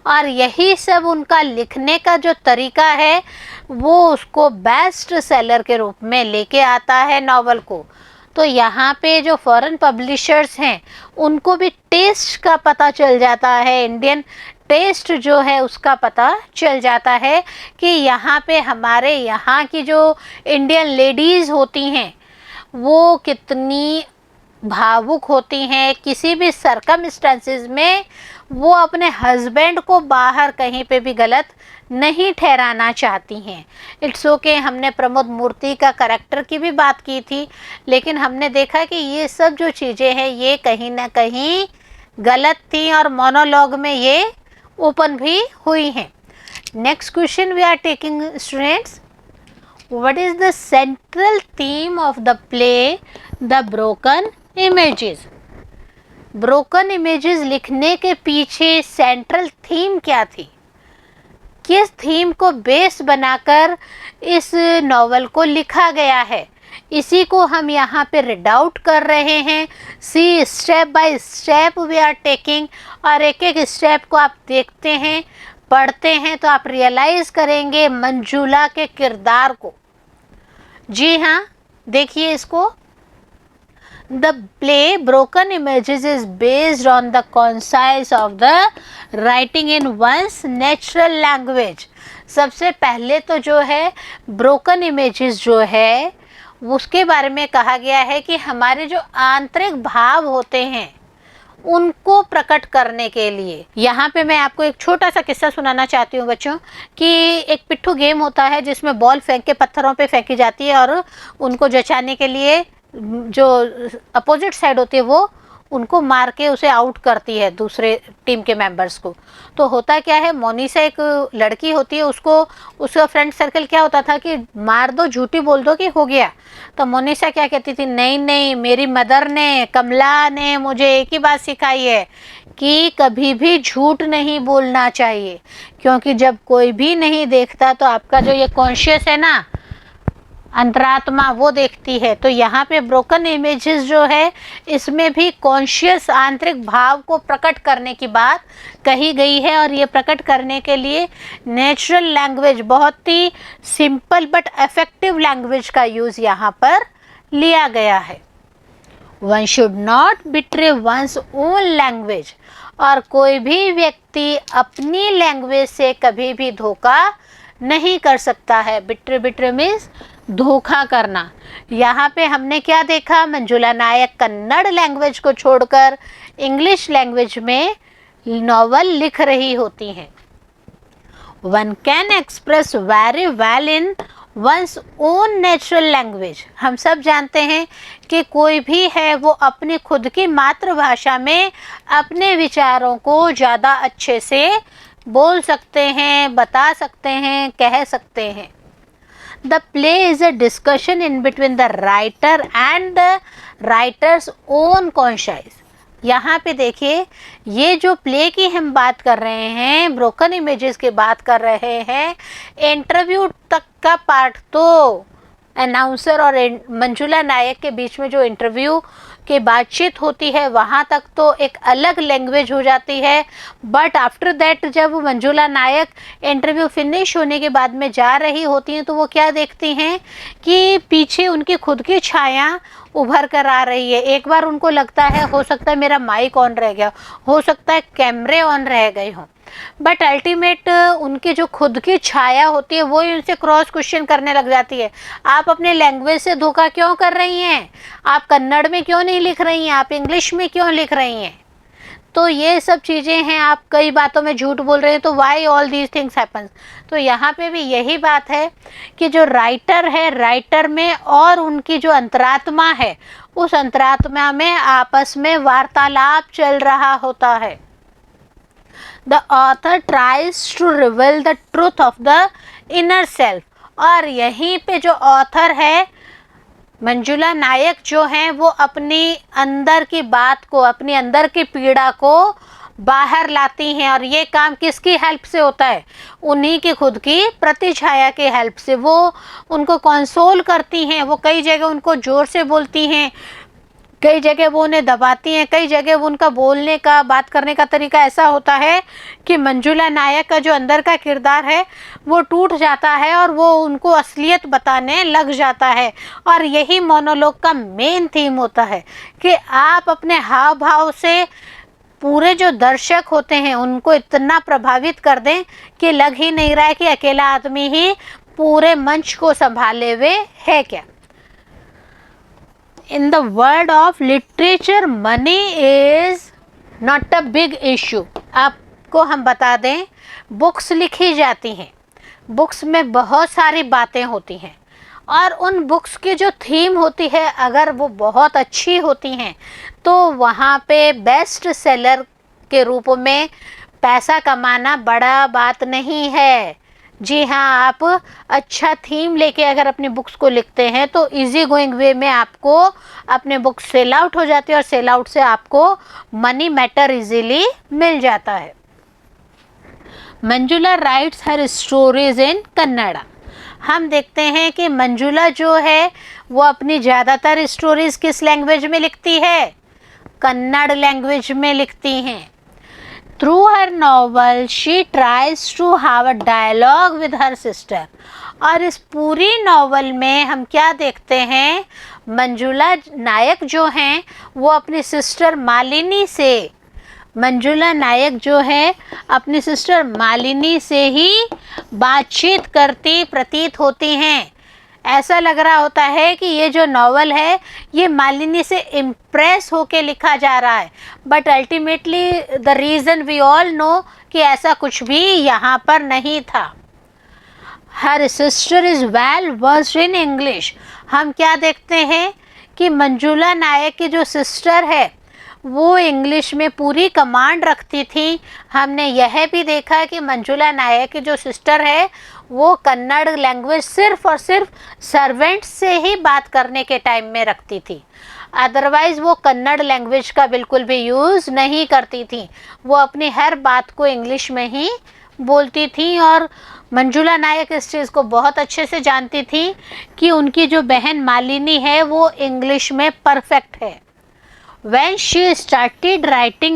Speaker 1: और यही सब उनका लिखने का जो तरीका है वो उसको बेस्ट सेलर के रूप में लेके आता है नॉवल को। तो यहाँ पे जो फॉरेन पब्लिशर्स हैं उनको भी टेस्ट का पता चल जाता है, इंडियन टेस्ट जो है उसका पता चल जाता है कि यहाँ पे हमारे यहाँ की जो इंडियन लेडीज़ होती हैं वो कितनी भावुक होती हैं, किसी भी सरकमस्टेंसेस में वो अपने हस्बैंड को बाहर कहीं पे भी गलत नहीं ठहराना चाहती हैं। इट्स ओके, हमने प्रमोद मूर्ति का करैक्टर की भी बात की थी, लेकिन हमने देखा कि ये सब जो चीज़ें हैं ये कहीं ना कहीं गलत थी और मोनोलॉग में ये ओपन भी हुई हैं। Next question we are taking students, what is the central theme of the play the broken images? Broken images लिखने के पीछे सेंट्रल थीम क्या थी? किस थीम को बेस बनाकर इस नॉवल को लिखा गया है, इसी को हम यहाँ पे रीड आउट कर रहे हैं। See step by step we are taking, और एक एक स्टेप को आप देखते हैं, पढ़ते हैं तो आप रियलाइज़ करेंगे मंजुला के किरदार को। जी हाँ, देखिए इसको। The play Broken Images is based on the concepts of the writing in one's natural language। सबसे पहले तो जो है ब्रोकन इमेजेस जो है उसके बारे में कहा गया है कि हमारे जो आंतरिक भाव होते हैं उनको प्रकट करने के लिए। यहाँ पे मैं आपको एक छोटा सा किस्सा सुनाना चाहती हूँ बच्चों, कि एक पिट्ठू गेम होता है जिसमें बॉल फेंक के पत्थरों पे फेंकी जाती है और उनको जचाने के लिए जो अपोजिट साइड होती है वो उनको मार के उसे आउट करती है दूसरे टीम के मेंबर्स को। तो होता क्या है, मोनिसा एक लड़की होती है, उसको उसका फ्रेंड सर्कल क्या होता था कि मार दो, झूठी बोल दो कि हो गया। तो मोनिसा क्या कहती थी, नहीं नहीं, मेरी मदर ने, कमला ने मुझे एक ही बात सिखाई है कि कभी भी झूठ नहीं बोलना चाहिए, क्योंकि जब कोई भी नहीं देखता तो आपका जो ये कॉन्शियस है ना, अंतरात्मा, वो देखती है। तो यहाँ पे ब्रोकन इमेजेस जो है इसमें भी कॉन्शियस आंतरिक भाव को प्रकट करने की बात कही गई है, और ये प्रकट करने के लिए नेचुरल लैंग्वेज, बहुत ही सिंपल बट इफेक्टिव लैंग्वेज का यूज़ यहाँ पर लिया गया है। One should not betray one's own language, और कोई भी व्यक्ति अपनी लैंग्वेज से कभी भी धोखा नहीं कर सकता है। बिट्रे मीन्स धोखा करना। यहाँ पे हमने क्या देखा, मंजुला नायक कन्नड़ लैंग्वेज को छोड़कर इंग्लिश लैंग्वेज में नॉवल लिख रही होती हैं। One can express very well in one's own natural language. हम सब जानते हैं कि कोई भी है वो अपनी खुद की मातृभाषा में अपने विचारों को ज़्यादा अच्छे से बोल सकते हैं, बता सकते हैं, कह सकते हैं। The play is a discussion in between the writer and the writer's own conscience। यहाँ पे देखिए, ये जो प्ले की हम बात कर रहे हैं, ब्रोकन इमेजेस की बात कर रहे हैं, इंटरव्यू तक का पार्ट तो अनाउंसर और मंजुला नायक के बीच में जो इंटरव्यू की बातचीत होती है वहाँ तक तो एक अलग लैंग्वेज हो जाती है। बट आफ्टर दैट जब मंजुला नायक इंटरव्यू फिनिश होने के बाद में जा रही होती हैं तो वो क्या देखती हैं कि पीछे उनकी खुद की छाया उभर कर आ रही है। एक बार उनको लगता है, हो सकता है मेरा माइक ऑन रह गया, हो सकता है कैमरे ऑन रह गए हों, बट अल्टीमेट उनकी जो खुद की छाया होती है वो ही उनसे क्रॉस क्वेश्चन करने लग जाती है। आप अपने लैंग्वेज से धोखा क्यों कर रही हैं? आप कन्नड़ में क्यों नहीं लिख रही हैं? आप इंग्लिश में क्यों लिख रही हैं? तो ये सब चीज़ें हैं। आप कई बातों में झूठ बोल रहे हैं, तो why all these things happens. तो यहाँ पे भी यही बात है कि जो राइटर है, राइटर में और उनकी जो अंतरात्मा है, उस अंतरात्मा में आपस में वार्तालाप चल रहा होता है। The author tries to reveal the truth of the inner self। और यहीं पे जो ऑथर है, मंजुला नायक जो हैं, वो अपनी अंदर की बात को, अपनी अंदर की पीड़ा को बाहर लाती हैं। और ये काम किसकी हेल्प से होता है? उन्हीं की खुद की प्रतिछाया की हेल्प से। वो उनको कंसोल करती हैं, वो कई जगह उनको ज़ोर से बोलती हैं, कई जगह वो उन्हें दबाती हैं, कई जगह वो उनका बोलने का, बात करने का तरीका ऐसा होता है कि मंजुला नायक का जो अंदर का किरदार है वो टूट जाता है और वो उनको असलियत बताने लग जाता है। और यही मोनोलॉग का मेन थीम होता है कि आप अपने हाव भाव से पूरे जो दर्शक होते हैं उनको इतना प्रभावित कर दें कि लग ही नहीं रहा है कि अकेला आदमी ही पूरे मंच को संभाले हुए है क्या। In the world of literature, money is not a big issue। आपको हम बता दें, बुक्स लिखी जाती हैं, बुक्स में बहुत सारी बातें होती हैं और उन बुक्स की जो थीम होती है अगर वो बहुत अच्छी होती हैं तो वहाँ पे बेस्ट सेलर के रूप में पैसा कमाना बड़ा बात नहीं है। जी हाँ, आप अच्छा थीम लेके अगर अपनी बुक्स को लिखते हैं तो इजी गोइंग वे में आपको अपने बुक्स सेल आउट हो जाती है और सेल आउट से आपको मनी मैटर इजीली मिल जाता है। Manjula rights her stories in Kannada. हम देखते हैं कि मंजुला जो है वो अपनी ज़्यादातर स्टोरीज किस लैंग्वेज में लिखती है? कन्नड़ लैंग्वेज में लिखती हैं। Through her novel, she tries to have a dialogue with her sister। और इस पूरी नॉवल में हम क्या देखते हैं? मंजुला नायक जो हैं वो अपनी सिस्टर मालिनी से, मंजुला नायक जो है अपनी सिस्टर मालिनी से ही बातचीत करती प्रतीत होती हैं। ऐसा लग रहा होता है कि ये जो नॉवल है ये मालिनी से इम्प्रेस होके लिखा जा रहा है, but ultimately the reason we all know कि ऐसा कुछ भी यहाँ पर नहीं था। Her sister is well versed in English. हम क्या देखते हैं कि मंजुला नायक की जो सिस्टर है वो इंग्लिश में पूरी कमांड रखती थी। हमने यह भी देखा कि मंजुला नायक की जो सिस्टर है वो कन्नड़ लैंग्वेज सिर्फ और सिर्फ सर्वेंट्स से ही बात करने के टाइम में रखती थी, अदरवाइज़ वो कन्नड़ लैंग्वेज का बिल्कुल भी यूज़ नहीं करती थी। वो अपनी हर बात को इंग्लिश में ही बोलती थी और मंजुला नायक इस चीज़ को बहुत अच्छे से जानती थी कि उनकी जो बहन मालिनी है वो इंग्लिश में परफेक्ट है। When she started writing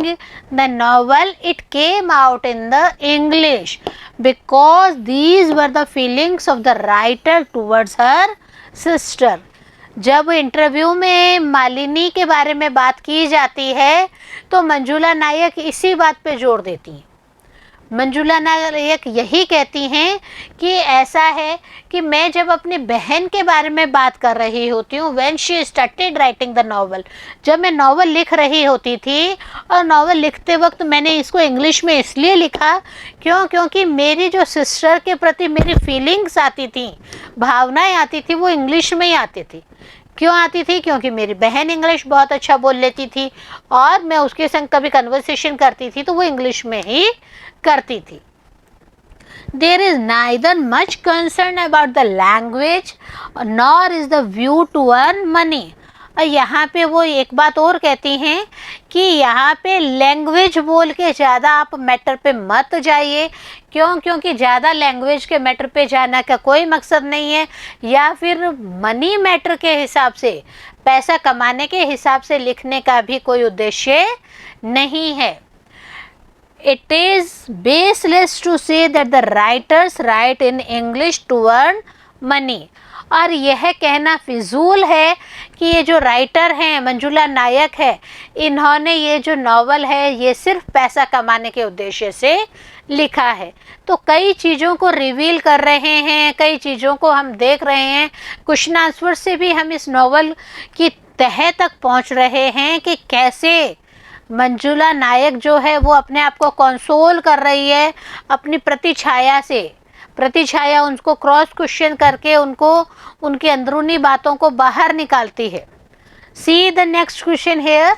Speaker 1: the novel, it came out in the English because these were the feelings of the writer towards her sister। जब इंटरव्यू में मालिनी के बारे में बात की जाती है तो मंजुला नायक इसी बात पे जोर देती हैं। मंजुला नायक यही कहती हैं कि ऐसा है कि मैं जब अपनी बहन के बारे में बात कर रही होती हूँ, when she started writing the novel, जब मैं नॉवल लिख रही होती थी, और नॉवल लिखते वक्त मैंने इसको इंग्लिश में इसलिए लिखा क्योंकि मेरी जो सिस्टर के प्रति मेरी फीलिंग्स आती थी, भावनाएं आती थी, वो इंग्लिश में ही आती थी। क्यों आती थी? क्योंकि मेरी बहन इंग्लिश बहुत अच्छा बोल लेती थी और मैं उसके संग कभी कन्वर्सेशन करती थी तो वो इंग्लिश में ही करती थी। There is neither much concern about the language nor is the view to earn money। और यहाँ पे वो एक बात और कहती हैं कि यहाँ पे लैंग्वेज बोल के ज़्यादा आप मैटर पे मत जाइए। क्योंकि ज़्यादा लैंग्वेज के मैटर पे जाना का कोई मकसद नहीं है, या फिर मनी मैटर के हिसाब से, पैसा कमाने के हिसाब से लिखने का भी कोई उद्देश्य नहीं है। It is baseless to say that the writers write in English to earn money। और यह कहना फिजूल है कि ये जो राइटर हैं मंजुला नायक है, इन्होंने ये जो नॉवल है ये सिर्फ पैसा कमाने के उद्देश्य से लिखा है। तो कई चीज़ों को रिवील कर रहे हैं, कई चीज़ों को हम देख रहे हैं, क्वेश्चन आंसर से भी हम इस नॉवल की तह तक पहुंच रहे हैं कि कैसे मंजुला नायक जो है वो अपने आप को कंसोल कर रही है अपनी प्रतिछाया से। प्रतिछाया उनको क्रॉस क्वेश्चन करके उनको उनकी अंदरूनी बातों को बाहर निकालती है। See the next question here.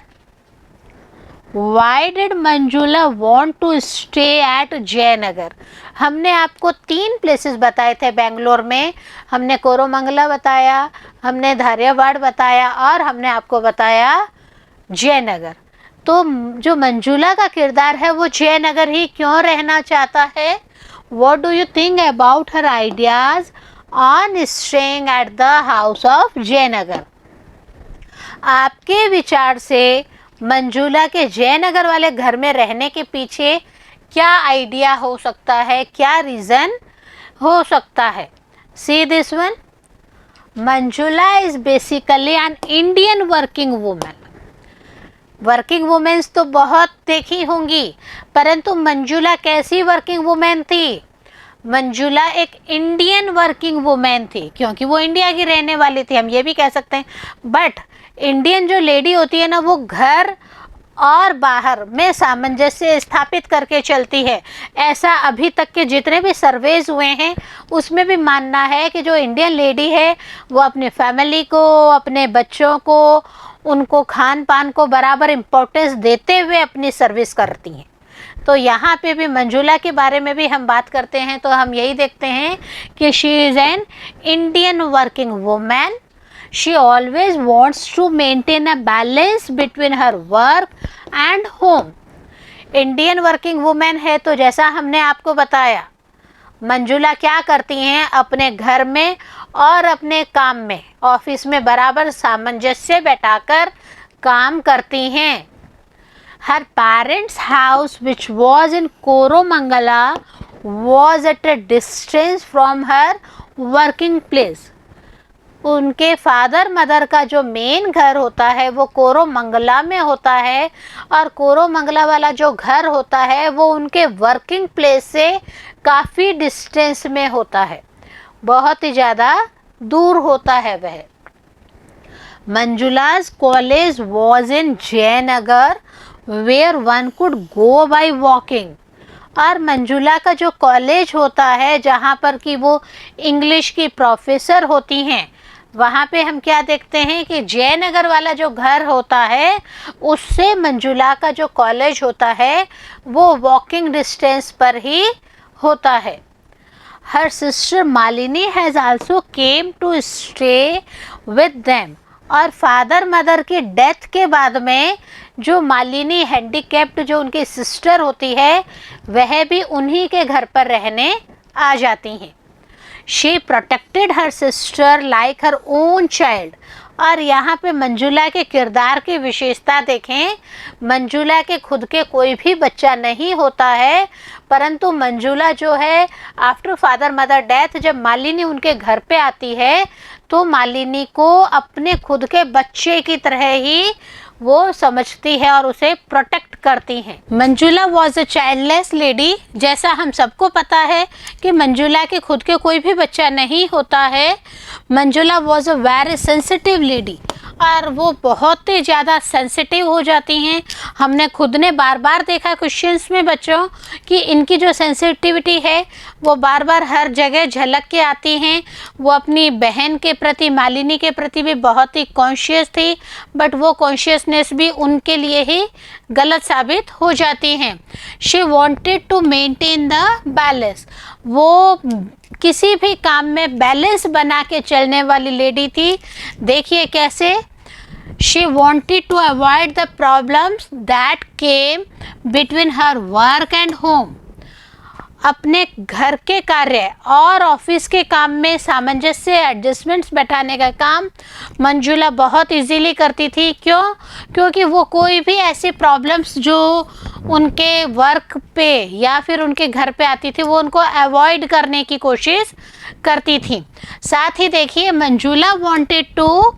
Speaker 1: Why did Manjula want to stay at Jayanagar? हमने आपको 3 प्लेसेस बताए थे बेंगलोर में। हमने कोरोमंगला बताया, हमने धारियावाड़ बताया और हमने आपको बताया जयनगर। तो जो मंजुला का किरदार है वो जयनगर ही क्यों रहना चाहता है? What do you think about her ideas on staying at the house of Jaynagar? आपके विचार से मंजूला के जयनगर वाले घर में रहने के पीछे क्या आइडिया हो सकता है, क्या रीज़न हो सकता है? See this one, Manjula is basically an Indian working women. Working womens तो बहुत देखी होंगी, परंतु मंजूला कैसी वर्किंग वुमेन थी? मंजूला एक इंडियन वर्किंग वुमेन थी, क्योंकि वो इंडिया की रहने वाली थी, हम ये भी कह सकते हैं। बट इंडियन जो लेडी होती है ना, वो घर और बाहर में सामंजस्य स्थापित करके चलती है। ऐसा अभी तक के जितने भी सर्वेज हुए हैं उसमें भी मानना है कि जो इंडियन लेडी है वो अपनी फैमिली को, अपने बच्चों को, उनको खान पान को बराबर इम्पोर्टेंस देते हुए अपनी सर्विस करती हैं। तो यहाँ पे भी मंजूला के बारे में भी हम बात करते हैं तो हम यही देखते हैं कि she is an Indian working women. She always wants to maintain a balance between her work and home. Indian working women है तो जैसा हमने आपको बताया, मंजूला क्या करती हैं, अपने घर में और अपने काम में, ऑफिस में बराबर सामंजस्य बैठाकर काम करती हैं। Her parents house which was in Koramangala was at a distance from her working place. उनके फादर मदर का जो मेन घर होता है वो कोरोमंगला में होता है, और कोरोमंगला वाला जो घर होता है वो उनके वर्किंग प्लेस से काफ़ी डिस्टेंस में होता है, बहुत ही ज़्यादा दूर होता है वह। Manjula's college was in Jayanagar where one could go by walking. और मंजूला का जो कॉलेज होता है जहाँ पर कि वो इंग्लिश की प्रोफेसर होती हैं, वहाँ पे हम क्या देखते हैं कि जयनगर वाला जो घर होता है उससे मंजूला का जो कॉलेज होता है वो वॉकिंग डिस्टेंस पर ही होता है। Her sister Malini has also came to stay with them. और फादर मदर की डेथ के बाद में जो मालिनी हैंडीकैप्ड जो उनकी सिस्टर होती है वह भी उन्हीं के घर पर रहने आ जाती हैं। She protected her sister like her own child. और यहाँ पे मंजूला के किरदार की विशेषता देखें, मंजूला के खुद के कोई भी बच्चा नहीं होता है, परंतु मंजूला जो है आफ्टर फादर मदर डेथ जब मालिनी उनके घर पे आती है तो मालिनी को अपने खुद के बच्चे की तरह ही वो समझती है और उसे प्रोटेक्ट करती हैं। Manjula was a childless lady. जैसा हम सबको पता है कि मंजूला के खुद के कोई भी बच्चा नहीं होता है। Manjula was a very sensitive lady, और वो बहुत ही ज़्यादा सेंसिटिव हो जाती हैं। हमने खुद ने बार बार देखा क्वेश्चंस में बच्चों कि इनकी जो सेंसिटिविटी है वो बार बार हर जगह झलक के आती हैं। वो अपनी बहन के प्रति, मालिनी के प्रति भी बहुत ही कॉन्शियस थी, बट वो कॉन्शियसनेस भी उनके लिए ही गलत साबित हो जाती हैं। She wanted to maintain the balance. वो किसी भी काम में बैलेंस बना के चलने वाली लेडी थी। देखिए कैसे, she wanted to avoid the problems that came between her work and home. अपने घर के कार्य और ऑफिस के काम में सामंजस्य, एडजस्टमेंट्स बैठाने का काम मंजूला बहुत इजीली करती थी। क्यों? क्योंकि वो कोई भी ऐसी प्रॉब्लम्स जो उनके वर्क पे या फिर उनके घर पे आती थी वो उनको अवॉइड करने की कोशिश करती थी। साथ ही देखिए, Manjula wanted to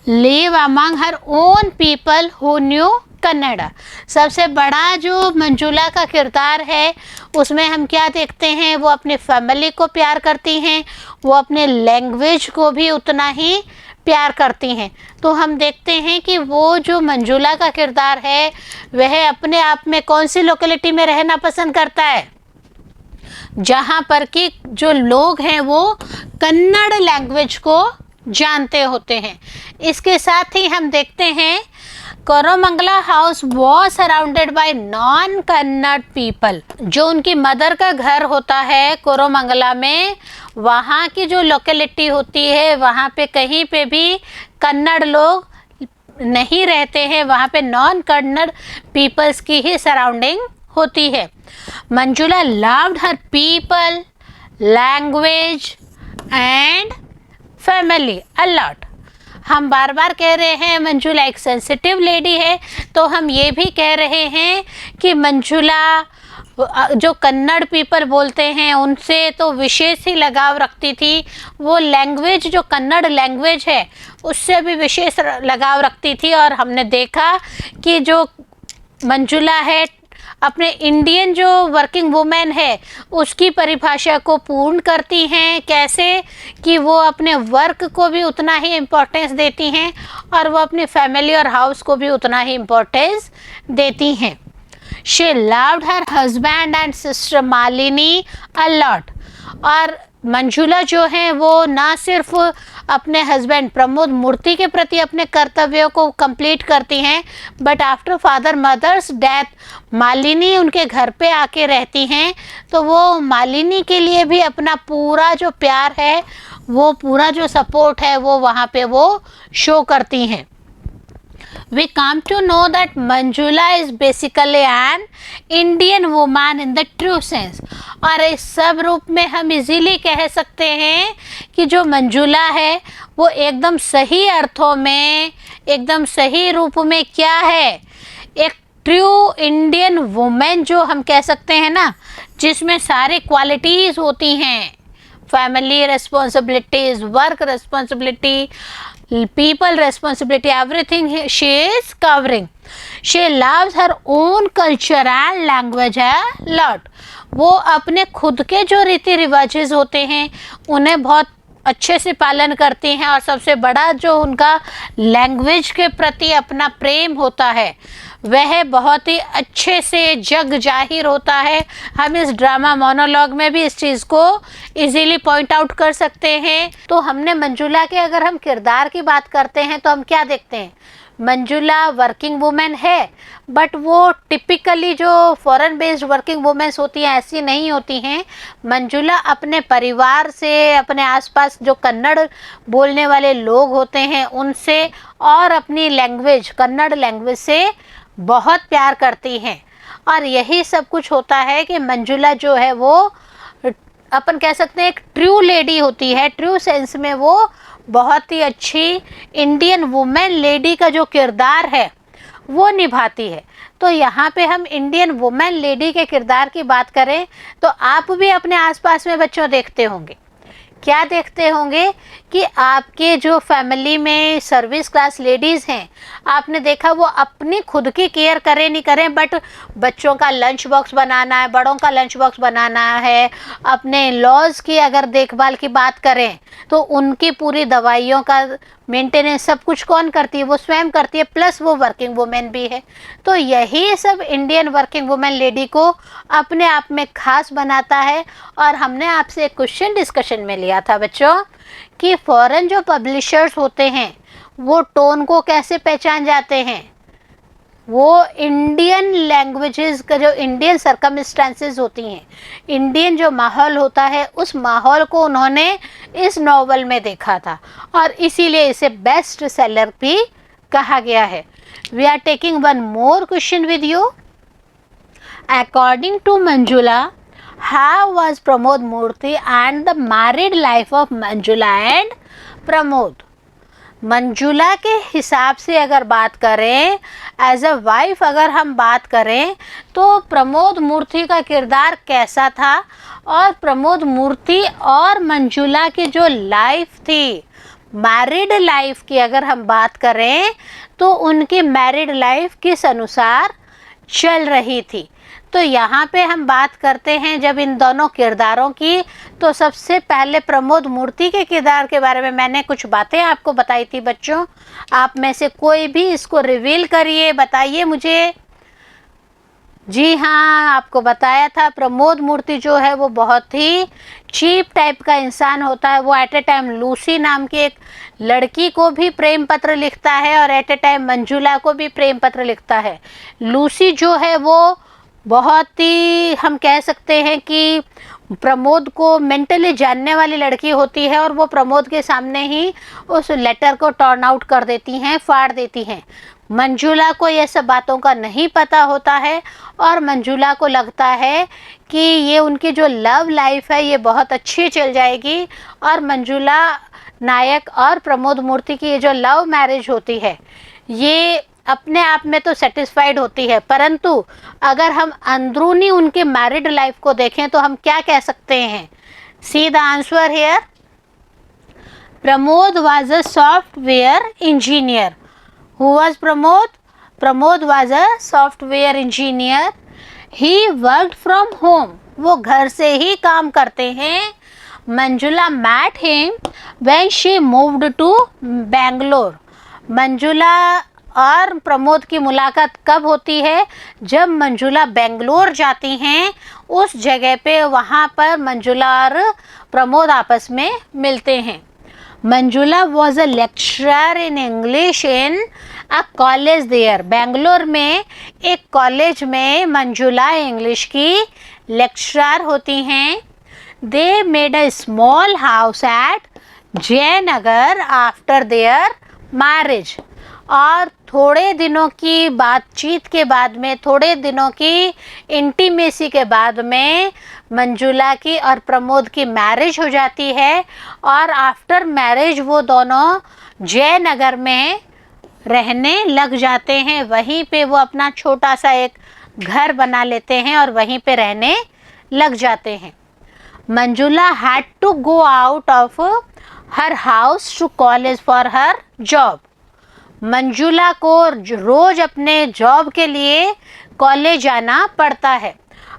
Speaker 1: live among her own people who knew Kannada. सबसे बड़ा जो मंजूला का किरदार है उसमें हम क्या देखते हैं, वो अपनी फैमिली को प्यार करती हैं, वो अपने लैंग्वेज को भी उतना ही प्यार करती हैं। तो हम देखते हैं कि वो जो मंजूला का किरदार है वह अपने आप में कौन सी लोकेलिटी में रहना पसंद करता है, जहाँ पर कि जो लोग हैं वो कन्नड़ लैंग्वेज को जानते होते हैं। इसके साथ ही हम देखते हैं Koramangala house was surrounded by non Kannada people. जो उनकी मदर का घर होता है कोरोमंगला में, वहाँ की जो लोकेलिटी होती है वहाँ पे कहीं पे भी कन्नड़ लोग नहीं रहते हैं, वहाँ पे नॉन कन्नड़ पीपल्स की ही सराउंडिंग होती है। Manjula loved her people, language and family a lot. हम बार बार कह रहे हैं मंजुला एक सेंसिटिव लेडी है, तो हम ये भी कह रहे हैं कि मंजुला जो कन्नड़ पीपल बोलते हैं उनसे तो विशेष ही लगाव रखती थी। वो लैंग्वेज जो कन्नड़ लैंग्वेज है उससे भी विशेष लगाव रखती थी। और हमने देखा कि जो मंजुला है अपने इंडियन जो वर्किंग वुमेन है उसकी परिभाषा को पूर्ण करती हैं। कैसे कि वो अपने वर्क को भी उतना ही इम्पोर्टेंस देती हैं और वो अपनी फैमिली और हाउस को भी उतना ही इम्पोर्टेंस देती हैं। She loved her husband and sister Malini a lot। और मंजुला जो है वो ना सिर्फ अपने हस्बैंड प्रमोद मूर्ति के प्रति अपने कर्तव्यों को कंप्लीट करती हैं, but after father mother's death Malini उनके घर पे आके रहती हैं, तो वो मालिनी के लिए भी अपना पूरा जो प्यार है, वो पूरा जो सपोर्ट है वो वहाँ पे वो शो करती हैं। We come to know that Manjula is basically an Indian woman in the true sense। और इस सब रूप में हम इजीली कह सकते हैं कि जो मंजुला है वो एकदम सही अर्थों में, एकदम सही रूप में क्या है, एक ट्रू इंडियन वुमेन जो हम कह सकते हैं ना, जिसमें सारी क्वालिटीज़ होती हैं, family responsibilities, work responsibility, people responsibility, everything she is covering। she loves her own culture and language a lot। वो अपने खुद के जो रीति रिवाजेज होते हैं उन्हें बहुत अच्छे से पालन करती हैं, और सबसे बड़ा जो उनका लैंग्वेज के प्रति अपना प्रेम होता है वह बहुत ही अच्छे से जग जाहिर होता है। हम इस ड्रामा मोनोलॉग में भी इस चीज़ को इजीली पॉइंट आउट कर सकते हैं। तो हमने मंजुला के अगर हम किरदार की बात करते हैं तो हम क्या देखते हैं, मंजुला वर्किंग वुमेन है, बट वो टिपिकली जो फॉरेन बेस्ड वर्किंग वुमेन्स होती हैं ऐसी नहीं होती हैं। मंजुला अपने परिवार से, अपने आसपास जो कन्नड़ बोलने वाले लोग होते हैं उनसे और अपनी लैंग्वेज कन्नड़ लैंग्वेज से बहुत प्यार करती हैं। और यही सब कुछ होता है कि मंजुला जो है वो अपन कह सकते हैं एक ट्रू लेडी होती है। ट्रू सेंस में वो बहुत ही अच्छी इंडियन वुमेन लेडी का जो किरदार है वो निभाती है। तो यहाँ पे हम इंडियन वुमेन लेडी के किरदार की बात करें तो आप भी अपने आसपास में बच्चों देखते होंगे, क्या देखते होंगे कि आपके जो फैमिली में सर्विस क्लास लेडीज़ हैं, आपने देखा वो अपनी खुद की केयर करें नहीं करें, बट बच्चों का लंच बॉक्स बनाना है, बड़ों का लंच बॉक्स बनाना है, अपने लॉज की अगर देखभाल की बात करें तो उनकी पूरी दवाइयों का मेंटेनेंस सब कुछ कौन करती है, वो स्वयं करती है, प्लस वो वर्किंग वुमेन भी है। तो यही सब इंडियन वर्किंग वुमेन लेडी को अपने आप में खास बनाता है। और हमने आपसे एक क्वेश्चन डिस्कशन में लिया था बच्चों कि फॉरेन जो पब्लिशर्स होते हैं वो टोन को कैसे पहचान जाते हैं, वो इंडियन लैंग्वेजेस का जो इंडियन सर्कमस्टेंसेस होती हैं, इंडियन जो माहौल होता है उस माहौल को उन्होंने इस नॉवल में देखा था और इसीलिए इसे बेस्ट सेलर भी कहा गया है। We are taking one more question with you. According to Manjula, how was Pramod Murthy and the married life of Manjula and Pramod. Manjula के हिसाब से अगर बात करें, एज अ वाइफ अगर हम बात करें तो प्रमोद मूर्ति का किरदार कैसा था, और प्रमोद मूर्ति और मंजुला की जो लाइफ थी, मैरिड लाइफ की अगर हम बात करें तो उनकी मैरिड लाइफ किस अनुसार चल रही थी। तो यहाँ पे हम बात करते हैं जब इन दोनों किरदारों की, तो सबसे पहले प्रमोद मूर्ति के किरदार के बारे में मैंने कुछ बातें आपको बताई थी बच्चों। आप में से कोई भी इसको रिवील करिए, बताइए मुझे। जी हाँ, आपको बताया था प्रमोद मूर्ति जो है वो बहुत ही चीप टाइप का इंसान होता है। वो एट ए टाइम लूसी नाम की एक लड़की को भी प्रेम पत्र लिखता है और एट ए टाइम मंजुला को भी प्रेम पत्र लिखता है। लूसी जो है वो बहुत ही हम कह सकते हैं कि प्रमोद को मेंटली जानने वाली लड़की होती है और वो प्रमोद के सामने ही उस लेटर को टर्न आउट कर देती हैं, फाड़ देती हैं। मंजुला को ये सब बातों का नहीं पता होता है और मंजुला को लगता है कि ये उनकी जो लव लाइफ है ये बहुत अच्छी चल जाएगी और मंजुला नायक और प्रमोद मूर्ति की ये जो लव मैरिज होती है, ये अपने आप में तो सेटिस्फाइड होती है, परंतु अगर हम अंदरूनी उनके मैरिड लाइफ को देखें तो हम क्या कह सकते हैं? See the answer here. Pramod was a software engineer. Who was Pramod? Pramod was a software engineer. He worked from home. वो घर से ही काम करते हैं. Manjula met him when she moved to Bangalore. Manjula और प्रमोद की मुलाकात कब होती है? जब मंजुला बेंगलोर जाती हैं, उस जगह पे वहाँ पर मंजुला और प्रमोद आपस में मिलते हैं. Manjula was a lecturer in English in a college there. Bangalore में एक कॉलेज में मंजुला इंग्लिश की लेक्चरर होती हैं. They made a small house at Jayanagar after their marriage. और थोड़े दिनों की बातचीत के बाद में, थोड़े दिनों की इंटीमेसी के बाद में मंजुला की और प्रमोद की मैरिज हो जाती है. और आफ्टर मैरिज वो दोनों जयनगर में रहने लग जाते हैं. वहीं पे वो अपना छोटा सा एक घर बना लेते हैं और वहीं पे रहने लग जाते हैं. Manjula had to go out of her house to college for her job. Manjula को रोज अपने जॉब के लिए कॉलेज जाना पड़ता है.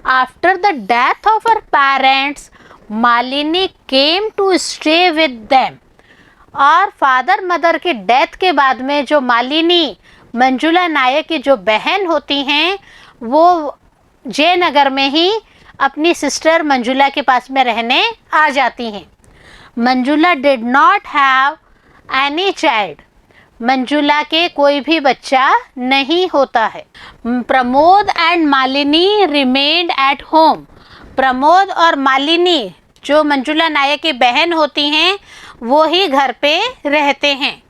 Speaker 1: After the death of her parents Malini came to stay with them. और फादर मदर की डेथ के बाद में जो मालिनी, मंजुला नायक की जो बहन होती हैं, वो जयनगर में ही अपनी सिस्टर मंजुला के पास में रहने आ जाती हैं. Manjula did not have any child. Manjula के कोई भी बच्चा नहीं होता है. Pramod and Malini remained at home. Pramod और मालिनी जो मंजुला नायक की बहन होती हैं, वो ही घर पे रहते हैं.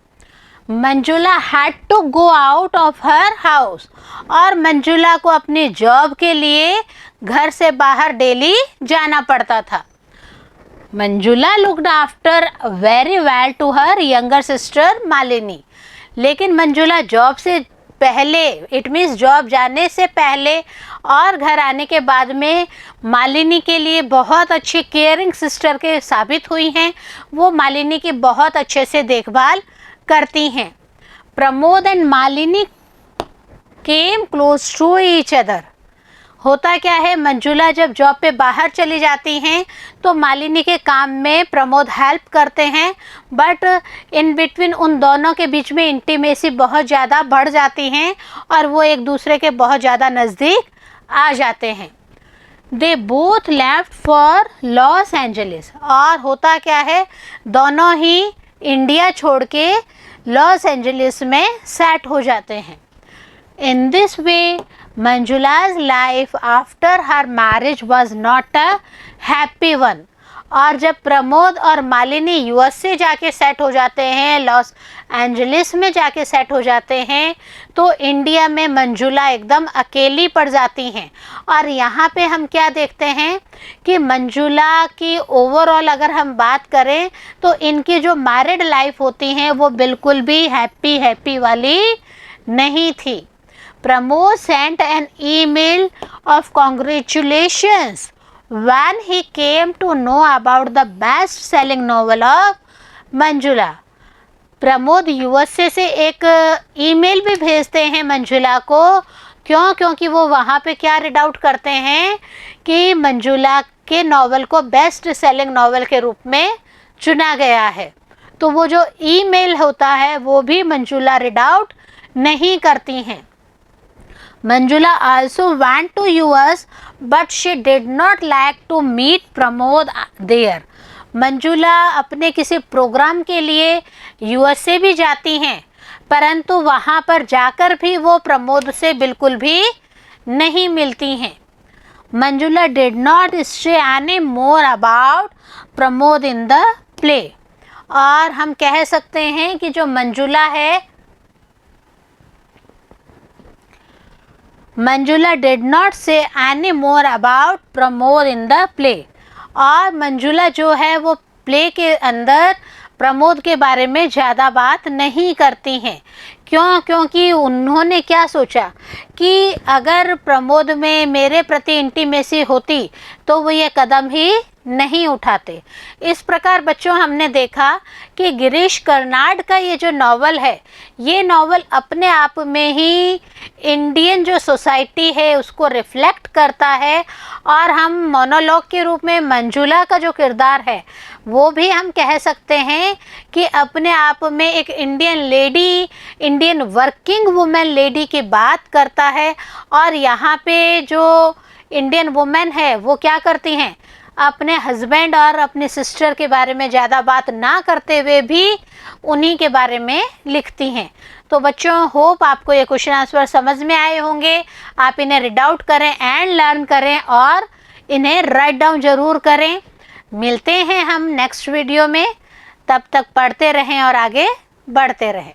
Speaker 1: Manjula had to go out of her house. और मंजुला को अपनी जॉब के लिए घर से बाहर डेली जाना पड़ता था. Manjula looked after very well to her younger sister Malini. लेकिन मंजुला जॉब से पहले, इट मीन्स जॉब जाने से पहले और घर आने के बाद में मालिनी के लिए बहुत अच्छी केयरिंग सिस्टर के साबित हुई हैं. वो मालिनी की बहुत अच्छे से देखभाल करती हैं. Pramod and Malini came close to each other. होता क्या है, मंजुला जब जॉब पे बाहर चली जाती हैं तो मालिनी के काम में प्रमोद हेल्प करते हैं, बट इन बिटवीन उन दोनों के बीच में इंटीमेसी बहुत ज़्यादा बढ़ जाती हैं और वो एक दूसरे के बहुत ज़्यादा नज़दीक आ जाते हैं. They both left for Los Angeles. और होता क्या है, दोनों ही इंडिया छोड़ के लॉस एंजलिस में सेट हो जाते हैं. In this way Manjula's life after her marriage was not a happy one. और जब प्रमोद और मालिनी यूएस से जाके सेट हो जाते हैं, लॉस एंजलिस में जाके सेट हो जाते हैं, तो इंडिया में मंजुला एकदम अकेली पड़ जाती हैं. और यहाँ पे हम क्या देखते हैं कि मंजुला की ओवरऑल अगर हम बात करें तो इनकी जो मैरिड लाइफ होती हैं वो बिल्कुल भी हैप्पी वाली नहीं थी. Pramod sent an email of congratulations when he came to know about the best-selling novel of Manjula. Pramod USA से एक ईमेल भी भेजते हैं मंजुला को. क्यों? क्योंकि वो वहाँ पे क्या रीड आउट करते हैं कि मंजुला के नॉवल को बेस्ट सेलिंग नॉवल के रूप में चुना गया है. तो वो जो ईमेल होता है वो भी मंजुला रीड आउट नहीं करती हैं. Manjula also went to US, but she did not like to meet Pramod there. Manjula अपने किसी प्रोग्राम के लिए यूएसए भी जाती हैं, परंतु वहाँ पर जाकर भी वो प्रमोद से बिल्कुल भी नहीं मिलती हैं. Manjula did not say any more about Pramod in the play. और हम कह सकते हैं कि जो मंजुला है, मंजुला डिड नॉट से any more about Pramod in the play. और मंजुला जो है वो प्ले के अंदर प्रमोद के बारे में ज़्यादा बात नहीं करती हैं। क्यों? क्योंकि उन्होंने क्या सोचा कि अगर प्रमोद में मेरे प्रति इंटीमेसी होती तो वो ये कदम ही नहीं उठाते। इस प्रकार बच्चों हमने देखा कि गिरीश कर्नाड का ये जो नावल है, ये नावल अपने आप में ही इंडियन जो सोसाइटी है उसको रिफ्लेक्ट करता है, और हम मोनोलॉग के रूप में मंजुला का जो किरदार है वो भी हम कह सकते हैं कि अपने आप में एक Indian lady, Indian working women lady की बात करता है। और यहाँ पे जो इंडियन वुमेन है वो क्या करती हैं, अपने हस्बैंड और अपनी सिस्टर के बारे में ज़्यादा बात ना करते हुए भी उन्हीं के बारे में लिखती हैं। तो बच्चों, होप आपको ये क्वेश्चन आंसर समझ में आए होंगे। आप इन्हें रीड आउट करें एंड लर्न करें और इन्हें राइट डाउन ज़रूर करें। मिलते हैं हम नेक्स्ट वीडियो में, तब तक पढ़ते रहें और आगे बढ़ते रहें।